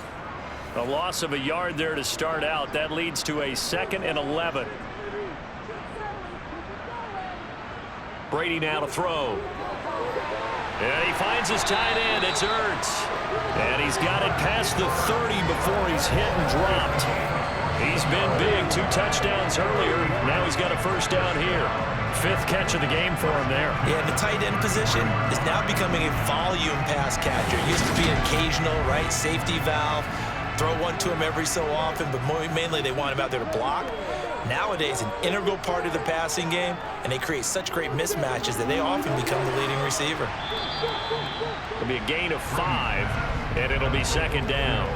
A loss of a yard there to start out. That leads to a 2nd and 11. Brady now to throw. And he finds his tight end. It's Ertz. And he's got it past the 30 before he's hit and dropped. He's been big. 2 touchdowns earlier. Now he's got a first down here. 5th catch of the game for him there. Yeah, and the tight end position is now becoming a volume pass catcher. It used to be an occasional, right, safety valve. Throw one to him every so often, but mainly they want him out there to block. Nowadays, an integral part of the passing game, and they create such great mismatches that they often become the leading receiver. It'll be a gain of 5, and it'll be 2nd down.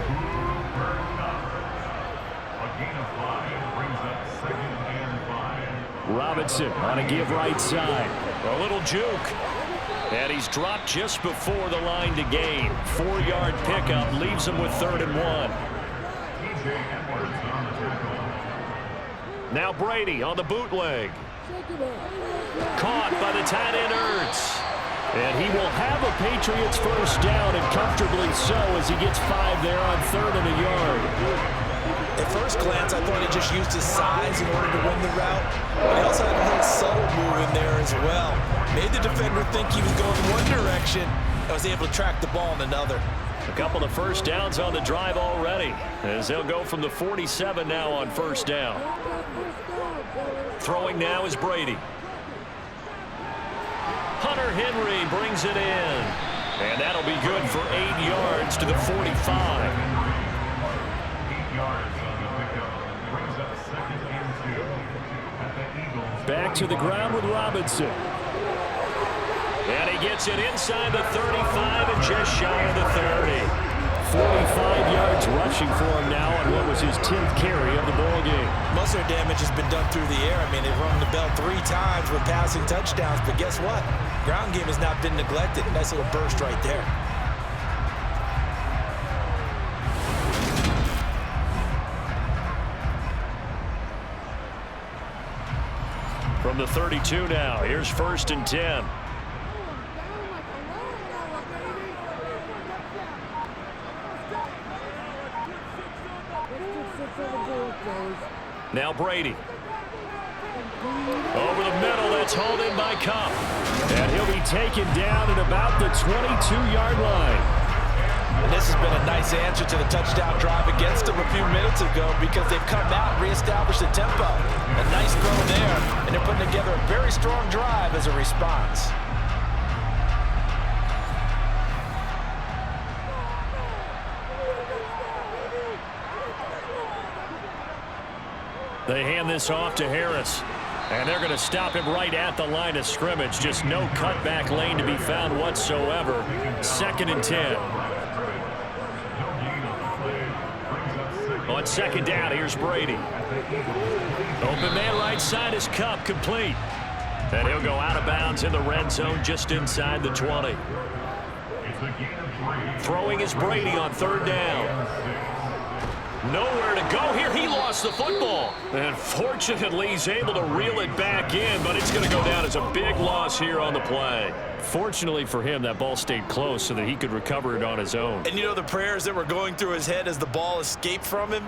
A gain of 5 brings up 2nd and 5. Robinson on a give right side. A little juke. And he's dropped just before the line to gain. 4-yard pickup leaves him with 3rd and 1. Now Brady on the bootleg. Caught by the tight end Ertz. And he will have a Patriots first down, and comfortably so, as he gets 5 there on 3rd and a yard. At first glance, I thought he just used his size in order to win the route, but he also had a little subtle move in there as well. Made the defender think he was going one direction and was able to track the ball in another. A couple of first downs on the drive already, as they'll go from the 47 now on first down. Throwing now is Brady. Hunter Henry brings it in. And that'll be good for 8 yards to the 45. 8 yards on the pickup. Brings up 2nd and 2 at the Eagles. Back to the ground with Robinson. And he gets it inside the 35 and just shy of the 30. 45 yards rushing for him now on what was his 10th carry of the ball game. Most of their damage has been done through the air. I mean, they've rung the bell 3 times with passing touchdowns, but guess what? Ground game has not been neglected. Nice little burst right there. From the 32 now, here's 1st and 10. Now Brady. Over the middle, that's hauled in by Kupp. And he'll be taken down at about the 22-yard line. And this has been a nice answer to the touchdown drive against them a few minutes ago because they've come out and reestablished the tempo. A nice throw there, and they're putting together a very strong drive as a response. They hand this off to Harris. And they're going to stop him right at the line of scrimmage. Just no cutback lane to be found whatsoever. 2nd and 10. On 2nd down, here's Brady. Open man right side is Kupp, complete. And he'll go out of bounds in the red zone just inside the 20. Throwing is Brady on 3rd down. Nowhere to go here. He lost the football. And fortunately, he's able to reel it back in, but it's going to go down as a big loss here on the play. Fortunately for him, that ball stayed close so that he could recover it on his own. And you know the prayers that were going through his head as the ball escaped from him?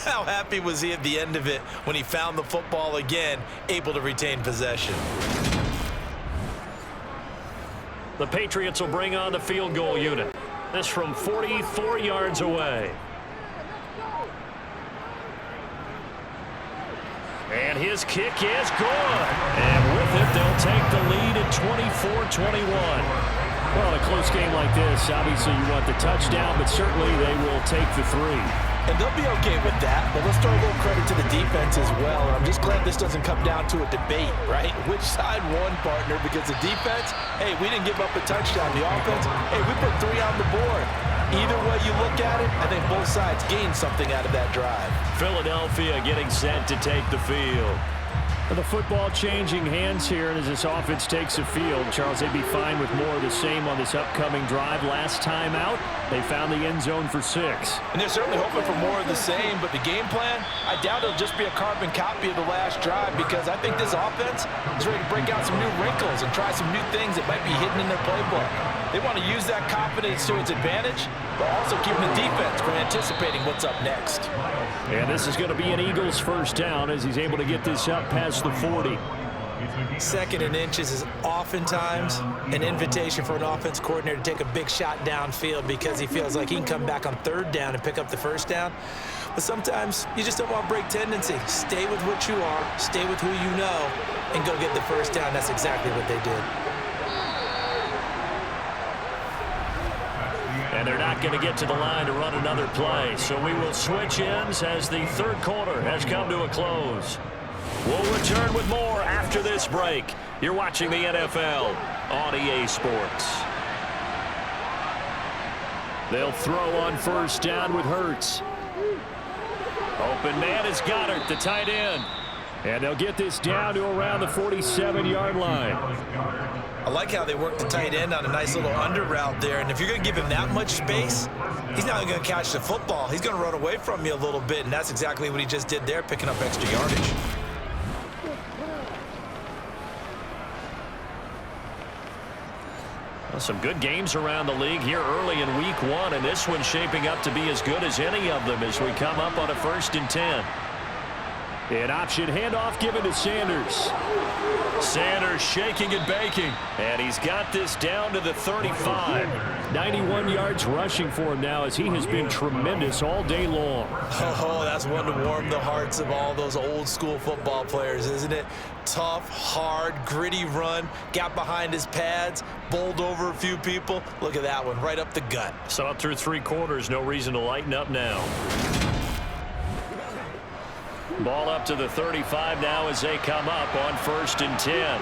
How happy was he at the end of it when he found the football again, able to retain possession? The Patriots will bring on the field goal unit. This from 44 yards away. And his kick is good. And with it, they'll take the lead at 24-21. Well, in a close game like this, obviously you want the touchdown, but certainly they will take the 3. And they'll be okay with that, but let's throw a little credit to the defense as well. And I'm just glad this doesn't come down to a debate, right? Which side won, partner? Because the defense, hey, we didn't give up a touchdown. The offense, hey, we put 3 on the board. Either way you look at it, I think both sides gained something out of that drive. Philadelphia getting set to take the field. The football changing hands here, and as this offense takes the field, Charles, they'd be fine with more of the same on this upcoming drive. Last time out, they found the end zone for 6. And they're certainly hoping for more of the same, but the game plan, I doubt it'll just be a carbon copy of the last drive, because I think this offense is ready to break out some new wrinkles and try some new things that might be hidden in their playbook. They want to use that confidence to its advantage, but also keeping the defense from anticipating what's up next. And this is going to be an Eagles first down as he's able to get this up past the 40. 2nd and inches is oftentimes an invitation for an offense coordinator to take a big shot downfield because he feels like he can come back on 3rd down and pick up the 1st down. But sometimes you just don't want to break tendency. Stay with what you are, stay with who you know, and go get the 1st down. That's exactly what they did. And they're not going to get to the line to run another play. So we will switch ends as the 3rd quarter has come to a close. We'll return with more after this break. You're watching the NFL on EA Sports. They'll throw on 1st down with Hurts. Open man is Goddard, the tight end. And they'll get this down to around the 47-yard line. I like how they work the tight end on a nice little under route there. And if you're going to give him that much space, he's not going to catch the football. He's going to run away from you a little bit, and that's exactly what he just did there, picking up extra yardage. Well, some good games around the league here early in week 1, and this one's shaping up to be as good as any of them as we come up on a 1st and 10. An option handoff given to Sanders. Sanders shaking and baking. And he's got this down to the 35. 91 yards rushing for him now as he has been tremendous all day long. Oh, that's one to warm the hearts of all those old school football players, isn't it? Tough, hard, gritty run. Got behind his pads, bowled over a few people. Look at that one, right up the gut. Saw it through 3 quarters. No reason to lighten up now. Ball up to the 35 now as they come up on 1st and 10.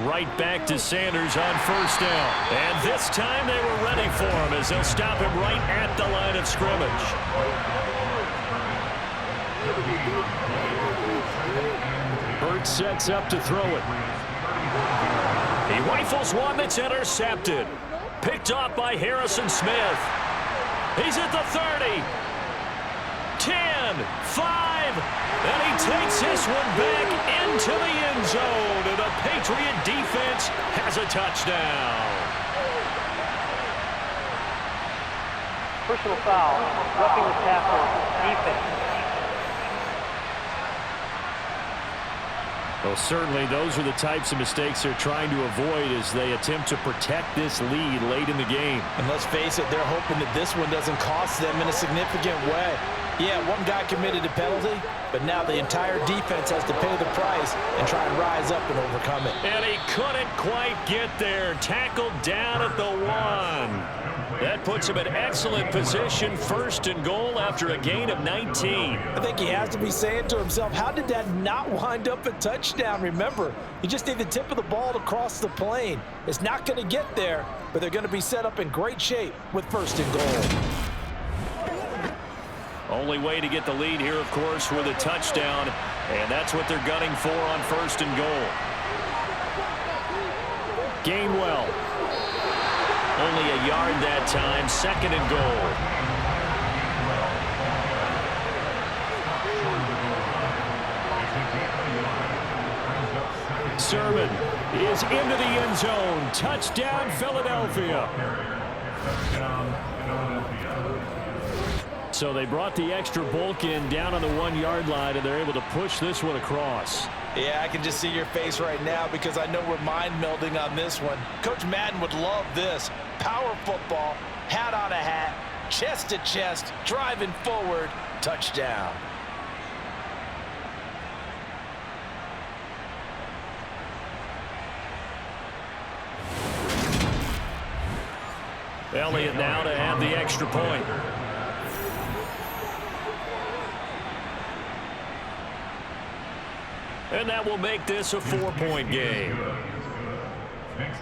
Right back to Sanders on 1st down. And this time they were ready for him as they'll stop him right at the line of scrimmage. Hurts sets up to throw it. He rifles one that's intercepted. Picked off by Harrison Smith. He's at the 30. 10, 5, and he takes this one back into the end zone, and the Patriot defense has a touchdown. Personal foul, roughing the tackle, defense. Well, certainly those are the types of mistakes they're trying to avoid as they attempt to protect this lead late in the game. And let's face it, they're hoping that this one doesn't cost them in a significant way. Yeah, one guy committed a penalty, but now the entire defense has to pay the price and try and rise up and overcome it. And he couldn't quite get there. Tackled down at the 1. That puts him in excellent position, 1st and goal after a gain of 19. I think he has to be saying to himself, how did that not wind up a touchdown? Remember, you just need the tip of the ball to cross the plane. It's not going to get there, but they're going to be set up in great shape with 1st and goal. Only way to get the lead here, of course, with a touchdown, and that's what they're gunning for on 1st and goal. Gainwell. Only a yard that time, 2nd and goal. Sermon is into the end zone. Touchdown, Philadelphia. So they brought the extra bulk in down on the 1-yard line, and they're able to push this one across. Yeah, I can just see your face right now because I know we're mind melding on this one. Coach Madden would love this. Power football, hat on a hat, chest to chest, driving forward, touchdown. Elliott now to add the extra point. And that will make this a 4-point game.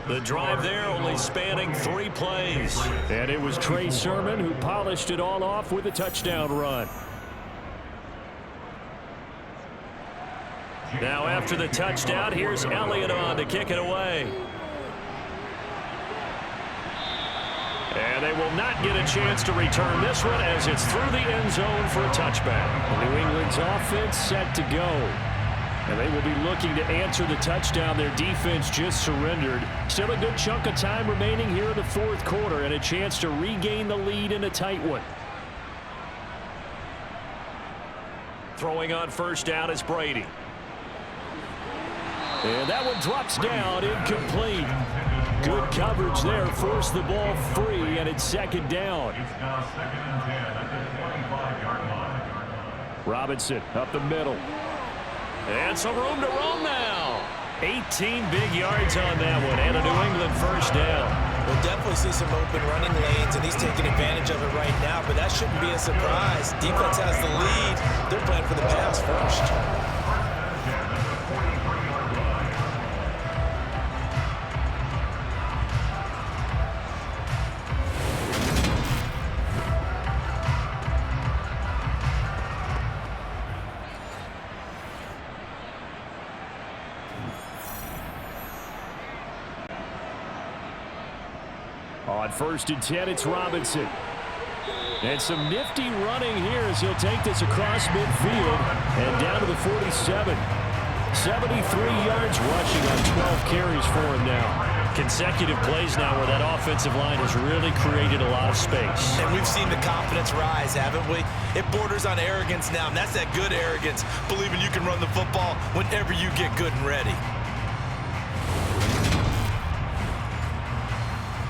The drive there only spanning 3 plays. And it was Trey Sermon who polished it all off with a touchdown run. Now after the touchdown, here's Elliott on to kick it away. And they will not get a chance to return this one as it's through the end zone for a touchback. New England's offense set to go. And they will be looking to answer the touchdown their defense just surrendered. Still a good chunk of time remaining here in the 4th quarter and a chance to regain the lead in a tight one. Throwing on first down is Brady. And that one drops down, incomplete. Good coverage there, forced the ball free, and it's 2nd down. It's now 2nd and 10 at the 25-yard line. Robinson up the middle. And some room to roam now. 18 big yards on that one, and a New England first down. We'll definitely see some open running lanes, and he's taking advantage of it right now, but that shouldn't be a surprise. Defense has the lead. They're playing for the pass first. On 1st and 10, it's Robinson. And some nifty running here as he'll take this across midfield and down to the 47. 73 yards rushing on 12 carries for him now. Consecutive plays now where that offensive line has really created a lot of space. And we've seen the confidence rise, haven't we? It borders on arrogance now, and that's that good arrogance, believing you can run the football whenever you get good and ready.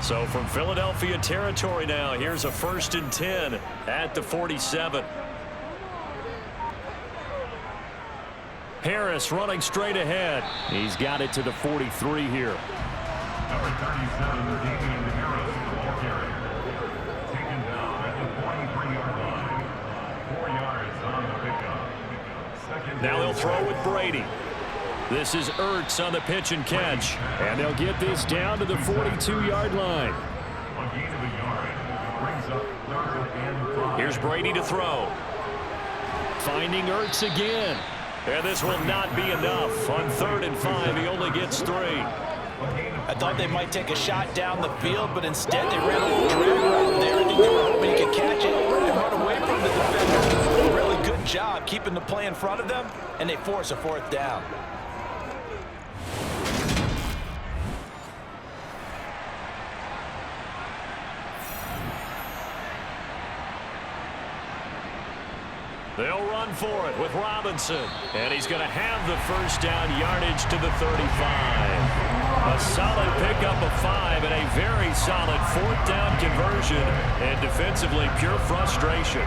So from Philadelphia territory now, here's a 1st and 10 at the 47. Harris running straight ahead. He's got it to the 43 here. Number 37, Damian Harris, ball carrier. Taken down at the 43-yard line. 4 yards on the pickup. Now they'll throw with Brady. This is Ertz on the pitch and catch. And they'll get this down to the 42-yard line. A gain of a yard. Brings up 3rd and 5. Here's Brady to throw. Finding Ertz again. And this will not be enough. On 3rd and 5, he only gets 3. I thought they might take a shot down the field, but instead they ran a little drag route there. I think they were hoping he could catch it and run away from the defender. A really good job keeping the play in front of them, and they force a 4th down. They'll run for it with Robinson. And he's going to have the first down yardage to the 35. A solid pickup of 5 and a very solid 4th down conversion. And defensively, pure frustration.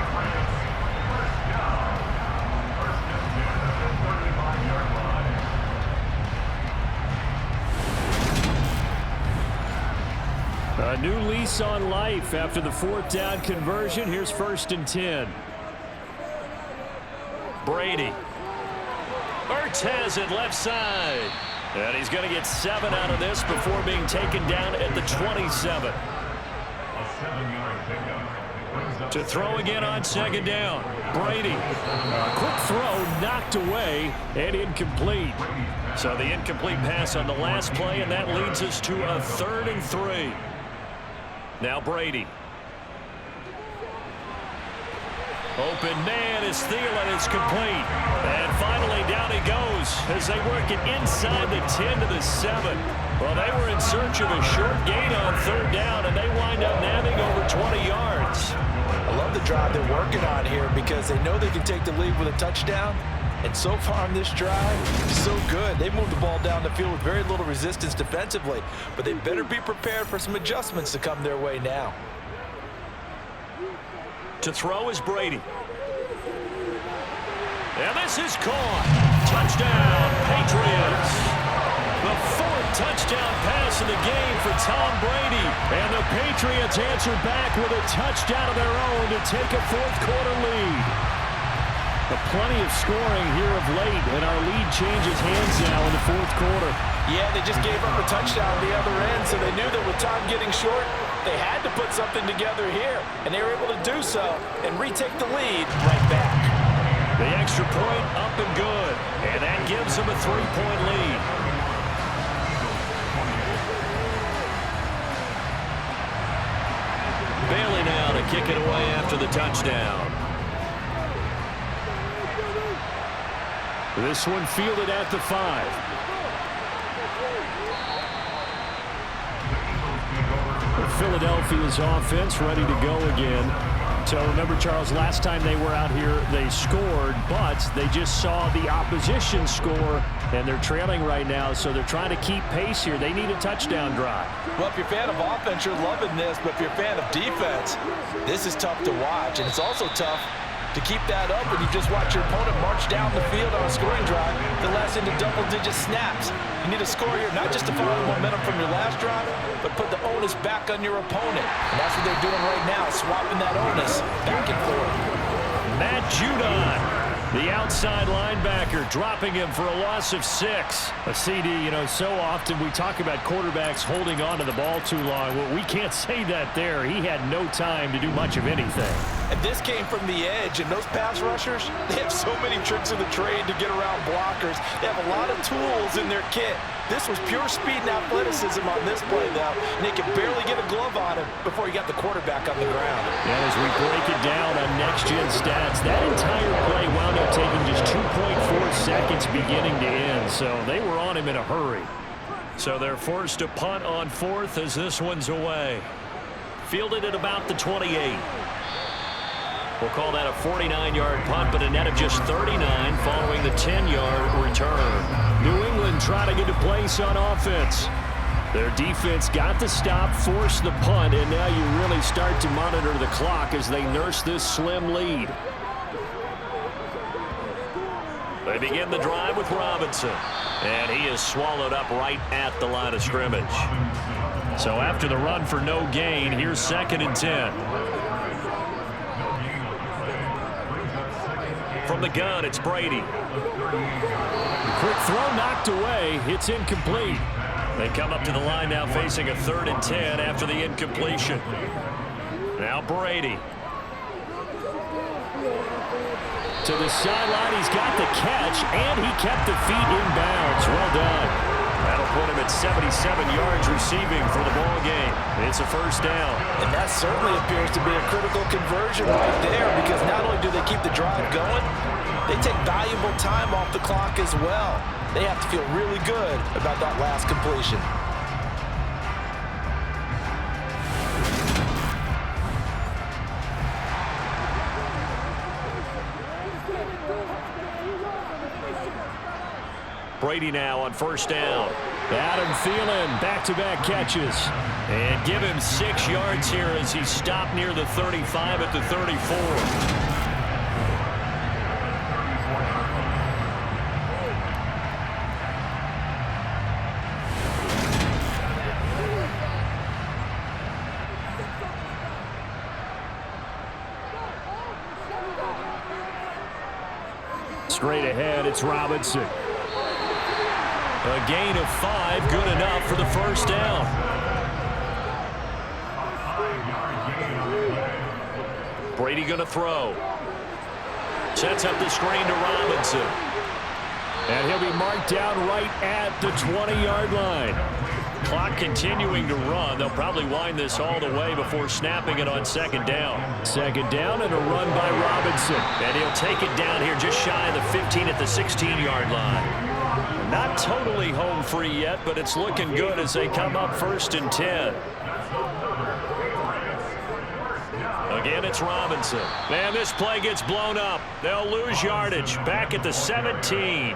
A new lease on life after the 4th down conversion. Here's 1st and 10. Brady. Ertz has it left side. And he's going to get 7 out of this before being taken down at the 27. To throw again on 2nd down. Brady. A quick throw knocked away and incomplete. So the incomplete pass on the last play, and that leads us to a 3rd and 3. Now Brady. Open man is Thielen. It's complete. And finally down he goes as they work it inside the 10 to the 7. Well, they were in search of a short gain on third down, and they wind up nabbing over 20 yards. I love the drive they're working on here because they know they can take the lead with a touchdown. And so far on this drive, so good. They moved the ball down the field with very little resistance defensively, but they better be prepared for some adjustments to come their way now. To throw is Brady. And this is caught. Touchdown, Patriots. The fourth touchdown pass in the game for Tom Brady. And the Patriots answer back with a touchdown of their own to take a fourth-quarter lead. Plenty of scoring here of late, and our lead changes hands now in the fourth quarter. Yeah, they just gave up a touchdown on the other end, so they knew that with time getting short, they had to put something together here, and they were able to do so and retake the lead right back. The extra point up and good, and that gives them a 3-point lead. Bailey now to kick it away after the touchdown. This one fielded at the 5. Philadelphia's offense ready to go again. So remember, Charles, last time they were out here, they scored, but they just saw the opposition score, and they're trailing right now, so they're trying to keep pace here. They need a touchdown drive. Well, if you're a fan of offense, you're loving this, but if you're a fan of defense, this is tough to watch, and it's also tough to keep that up when you just watch your opponent march down the field on a scoring drive that lasts into double-digit snaps. You need a score here, not just to follow the momentum from your last drive, but put the onus back on your opponent. And that's what they're doing right now, swapping that onus back and forth. Matt Judon, the outside linebacker, dropping him for a loss of 6. A CD, you know, so often we talk about quarterbacks holding on to the ball too long. Well, we can't say that there. He had no time to do much of anything. And this came from the edge, and those pass rushers, they have so many tricks of the trade to get around blockers. They have a lot of tools in their kit. This was pure speed and athleticism on this play, though, and they could barely get a glove on him before he got the quarterback on the ground. And as we break it down on next-gen stats, that entire play wound up taking just 2.4 seconds beginning to end, so they were on him in a hurry. So they're forced to punt on 4th as this one's away. Fielded at about the 28. We'll call that a 49-yard punt, but a net of just 39 following the 10-yard return. New England trying to get a place on offense. Their defense got the stop, forced the punt, and now you really start to monitor the clock as they nurse this slim lead. They begin the drive with Robinson, and he is swallowed up right at the line of scrimmage. So after the run for no gain, here's 2nd and 10. From the gun, it's Brady. Quick throw knocked away. It's incomplete. They come up to the line now facing a 3rd and 10 after the incompletion. Now Brady. To the sideline, he's got the catch, and he kept the feet in bounds. Well done. That'll put him at 77 yards receiving for the ball game. It's a 1st down. And that certainly appears to be a critical conversion right there, because not only do they keep the drive going, they take valuable time off the clock as well. They have to feel really good about that last completion. Brady now on 1st down. Adam Thielen, back-to-back catches. And give him 6 yards here as he stopped near the 35 at the 34. Straight ahead, it's Robinson. A gain of 5, good enough for the 1st down. Brady going to throw. Sets up the screen to Robinson. And he'll be marked down right at the 20-yard line. Clock continuing to run. They'll probably wind this all the way before snapping it on second down. Second down and a run by Robinson. And he'll take it down here just shy of the 15 at the 16-yard line. Not totally home free yet, but it's looking good as they come up 1st and 10. Again, it's Robinson. Man, this play gets blown up. They'll lose yardage. Back at the 17.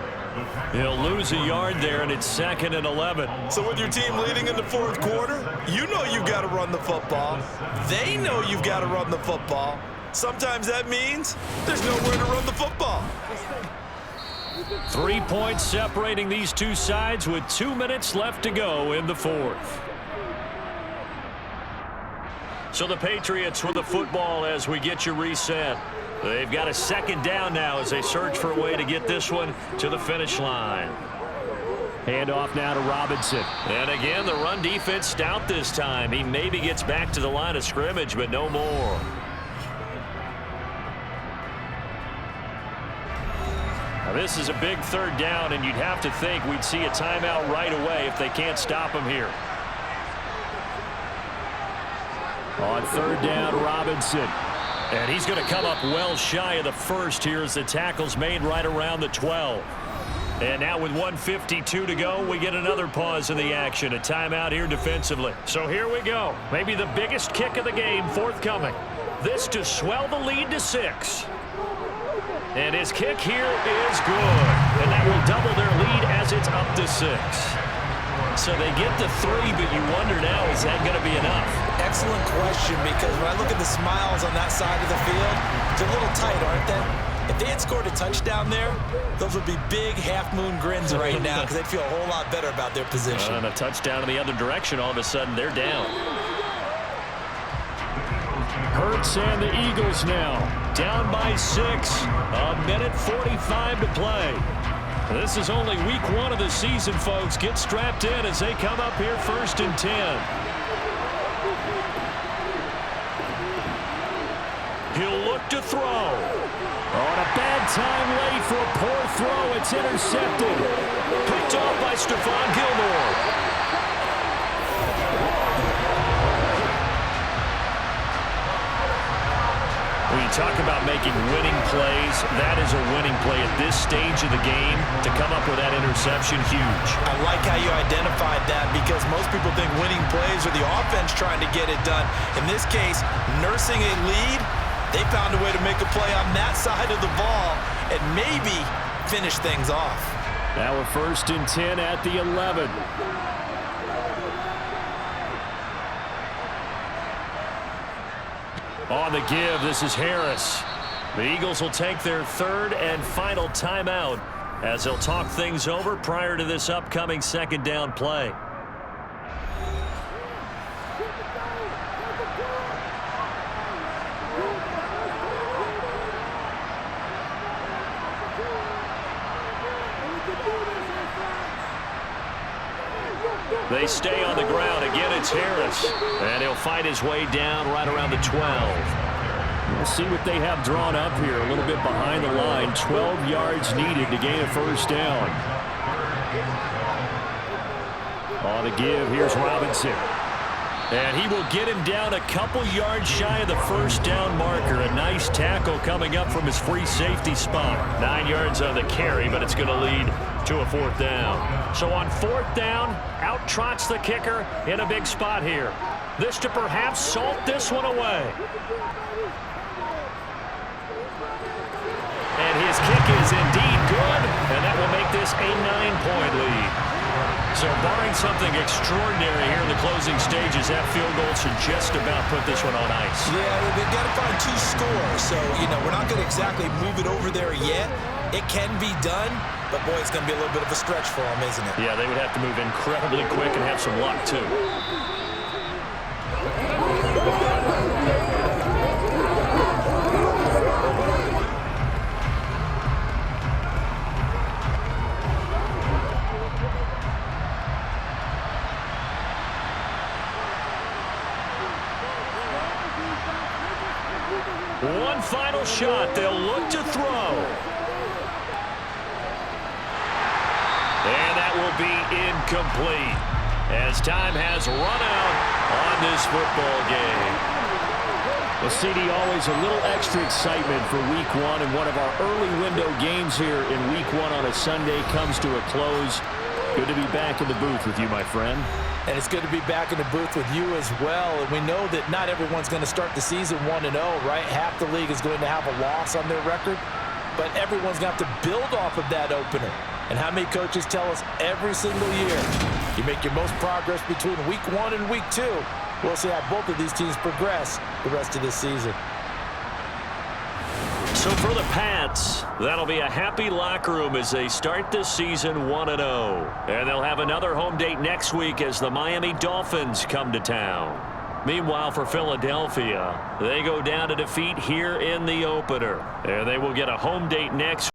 They'll lose a yard there, and it's 2nd and 11. So with your team leading in the 4th quarter, you know you've got to run the football. They know you've got to run the football. Sometimes that means there's nowhere to run the football. 3 points separating these two sides with 2 minutes left to go in the 4th. So the Patriots with the football as we get you reset. They've got a 2nd down now as they search for a way to get this one to the finish line. Handoff now to Robinson. And again, the run defense stout this time. He maybe gets back to the line of scrimmage, but no more. Now this is a big 3rd down, and you'd have to think we'd see a timeout right away if they can't stop him here. On 3rd down, Robinson. And he's going to come up well shy of the 1st here as the tackle's made right around the 12. And now with 1:52 to go, we get another pause in the action. A timeout here defensively. So here we go. Maybe the biggest kick of the game forthcoming. This to swell the lead to 6. And his kick here is good. And that will double their lead as it's up to 6. So they get the 3, but you wonder now, is that going to be enough? Excellent question, because when I look at the smiles on that side of the field, it's a little tight, aren't they? If they had scored a touchdown there, those would be big half-moon grins right now because they'd feel a whole lot better about their position. And a touchdown in the other direction, all of a sudden they're down. Hurts and the Eagles now down by 6. A minute 45 to play. This is only week 1 of the season, folks. Get strapped in as they come up here 1st and 10. He'll look to throw. On a bad time late for a poor throw. It's intercepted. Picked off by Stephon Gilmore. When you talk about making winning plays, that is a winning play at this stage of the game. To come up with that interception, huge. I like how you identified that because most people think winning plays are the offense trying to get it done. In this case, nursing a lead, they found a way to make a play on that side of the ball and maybe finish things off. Now we're 1st and 10 at the 11. On the give, this is Harris. The Eagles will take their 3rd and final timeout as they'll talk things over prior to this upcoming 2nd down play. They stay on the ground. Again, it's Harris. And he'll fight his way down right around the 12. We'll see what they have drawn up here. A little bit behind the line. 12 yards needed to gain a 1st down. On the give, here's Robinson. And he will get him down a couple yards shy of the 1st down marker. A nice tackle coming up from his free safety spot. 9 yards on the carry, but it's going to lead to a 4th down. So on 4th down, out trots the kicker in a big spot here. This to perhaps salt this one away. And his kick is indeed good, and that will make this a 9-point lead. So barring something extraordinary here in the closing stages, that field goal should just about put this one on ice. Yeah, we've got to find 2 scores. So, we're not going to exactly move it over there yet. It can be done, but boy, it's going to be a little bit of a stretch for them, isn't it? Yeah, they would have to move incredibly quick and have some luck, too. One final shot. They'll look to throw. And that will be incomplete. as time has run out on this football game. Well, CD, always a little extra excitement for Week 1, and one of our early window games here in Week 1 on a Sunday comes to a close. Good to be back in the booth with you, my friend. And it's good to be back in the booth with you as well. And we know that not everyone's going to start the season 1-0, right? Half the league is going to have a loss on their record, but everyone's going to have to build off of that opener. And how many coaches tell us every single year, you make your most progress between Week 1 and Week 2. We'll see how both of these teams progress the rest of this season. So for the Pats, that'll be a happy locker room as they start this season 1-0. And they'll have another home date next week as the Miami Dolphins come to town. Meanwhile, for Philadelphia, they go down to defeat here in the opener. And they will get a home date next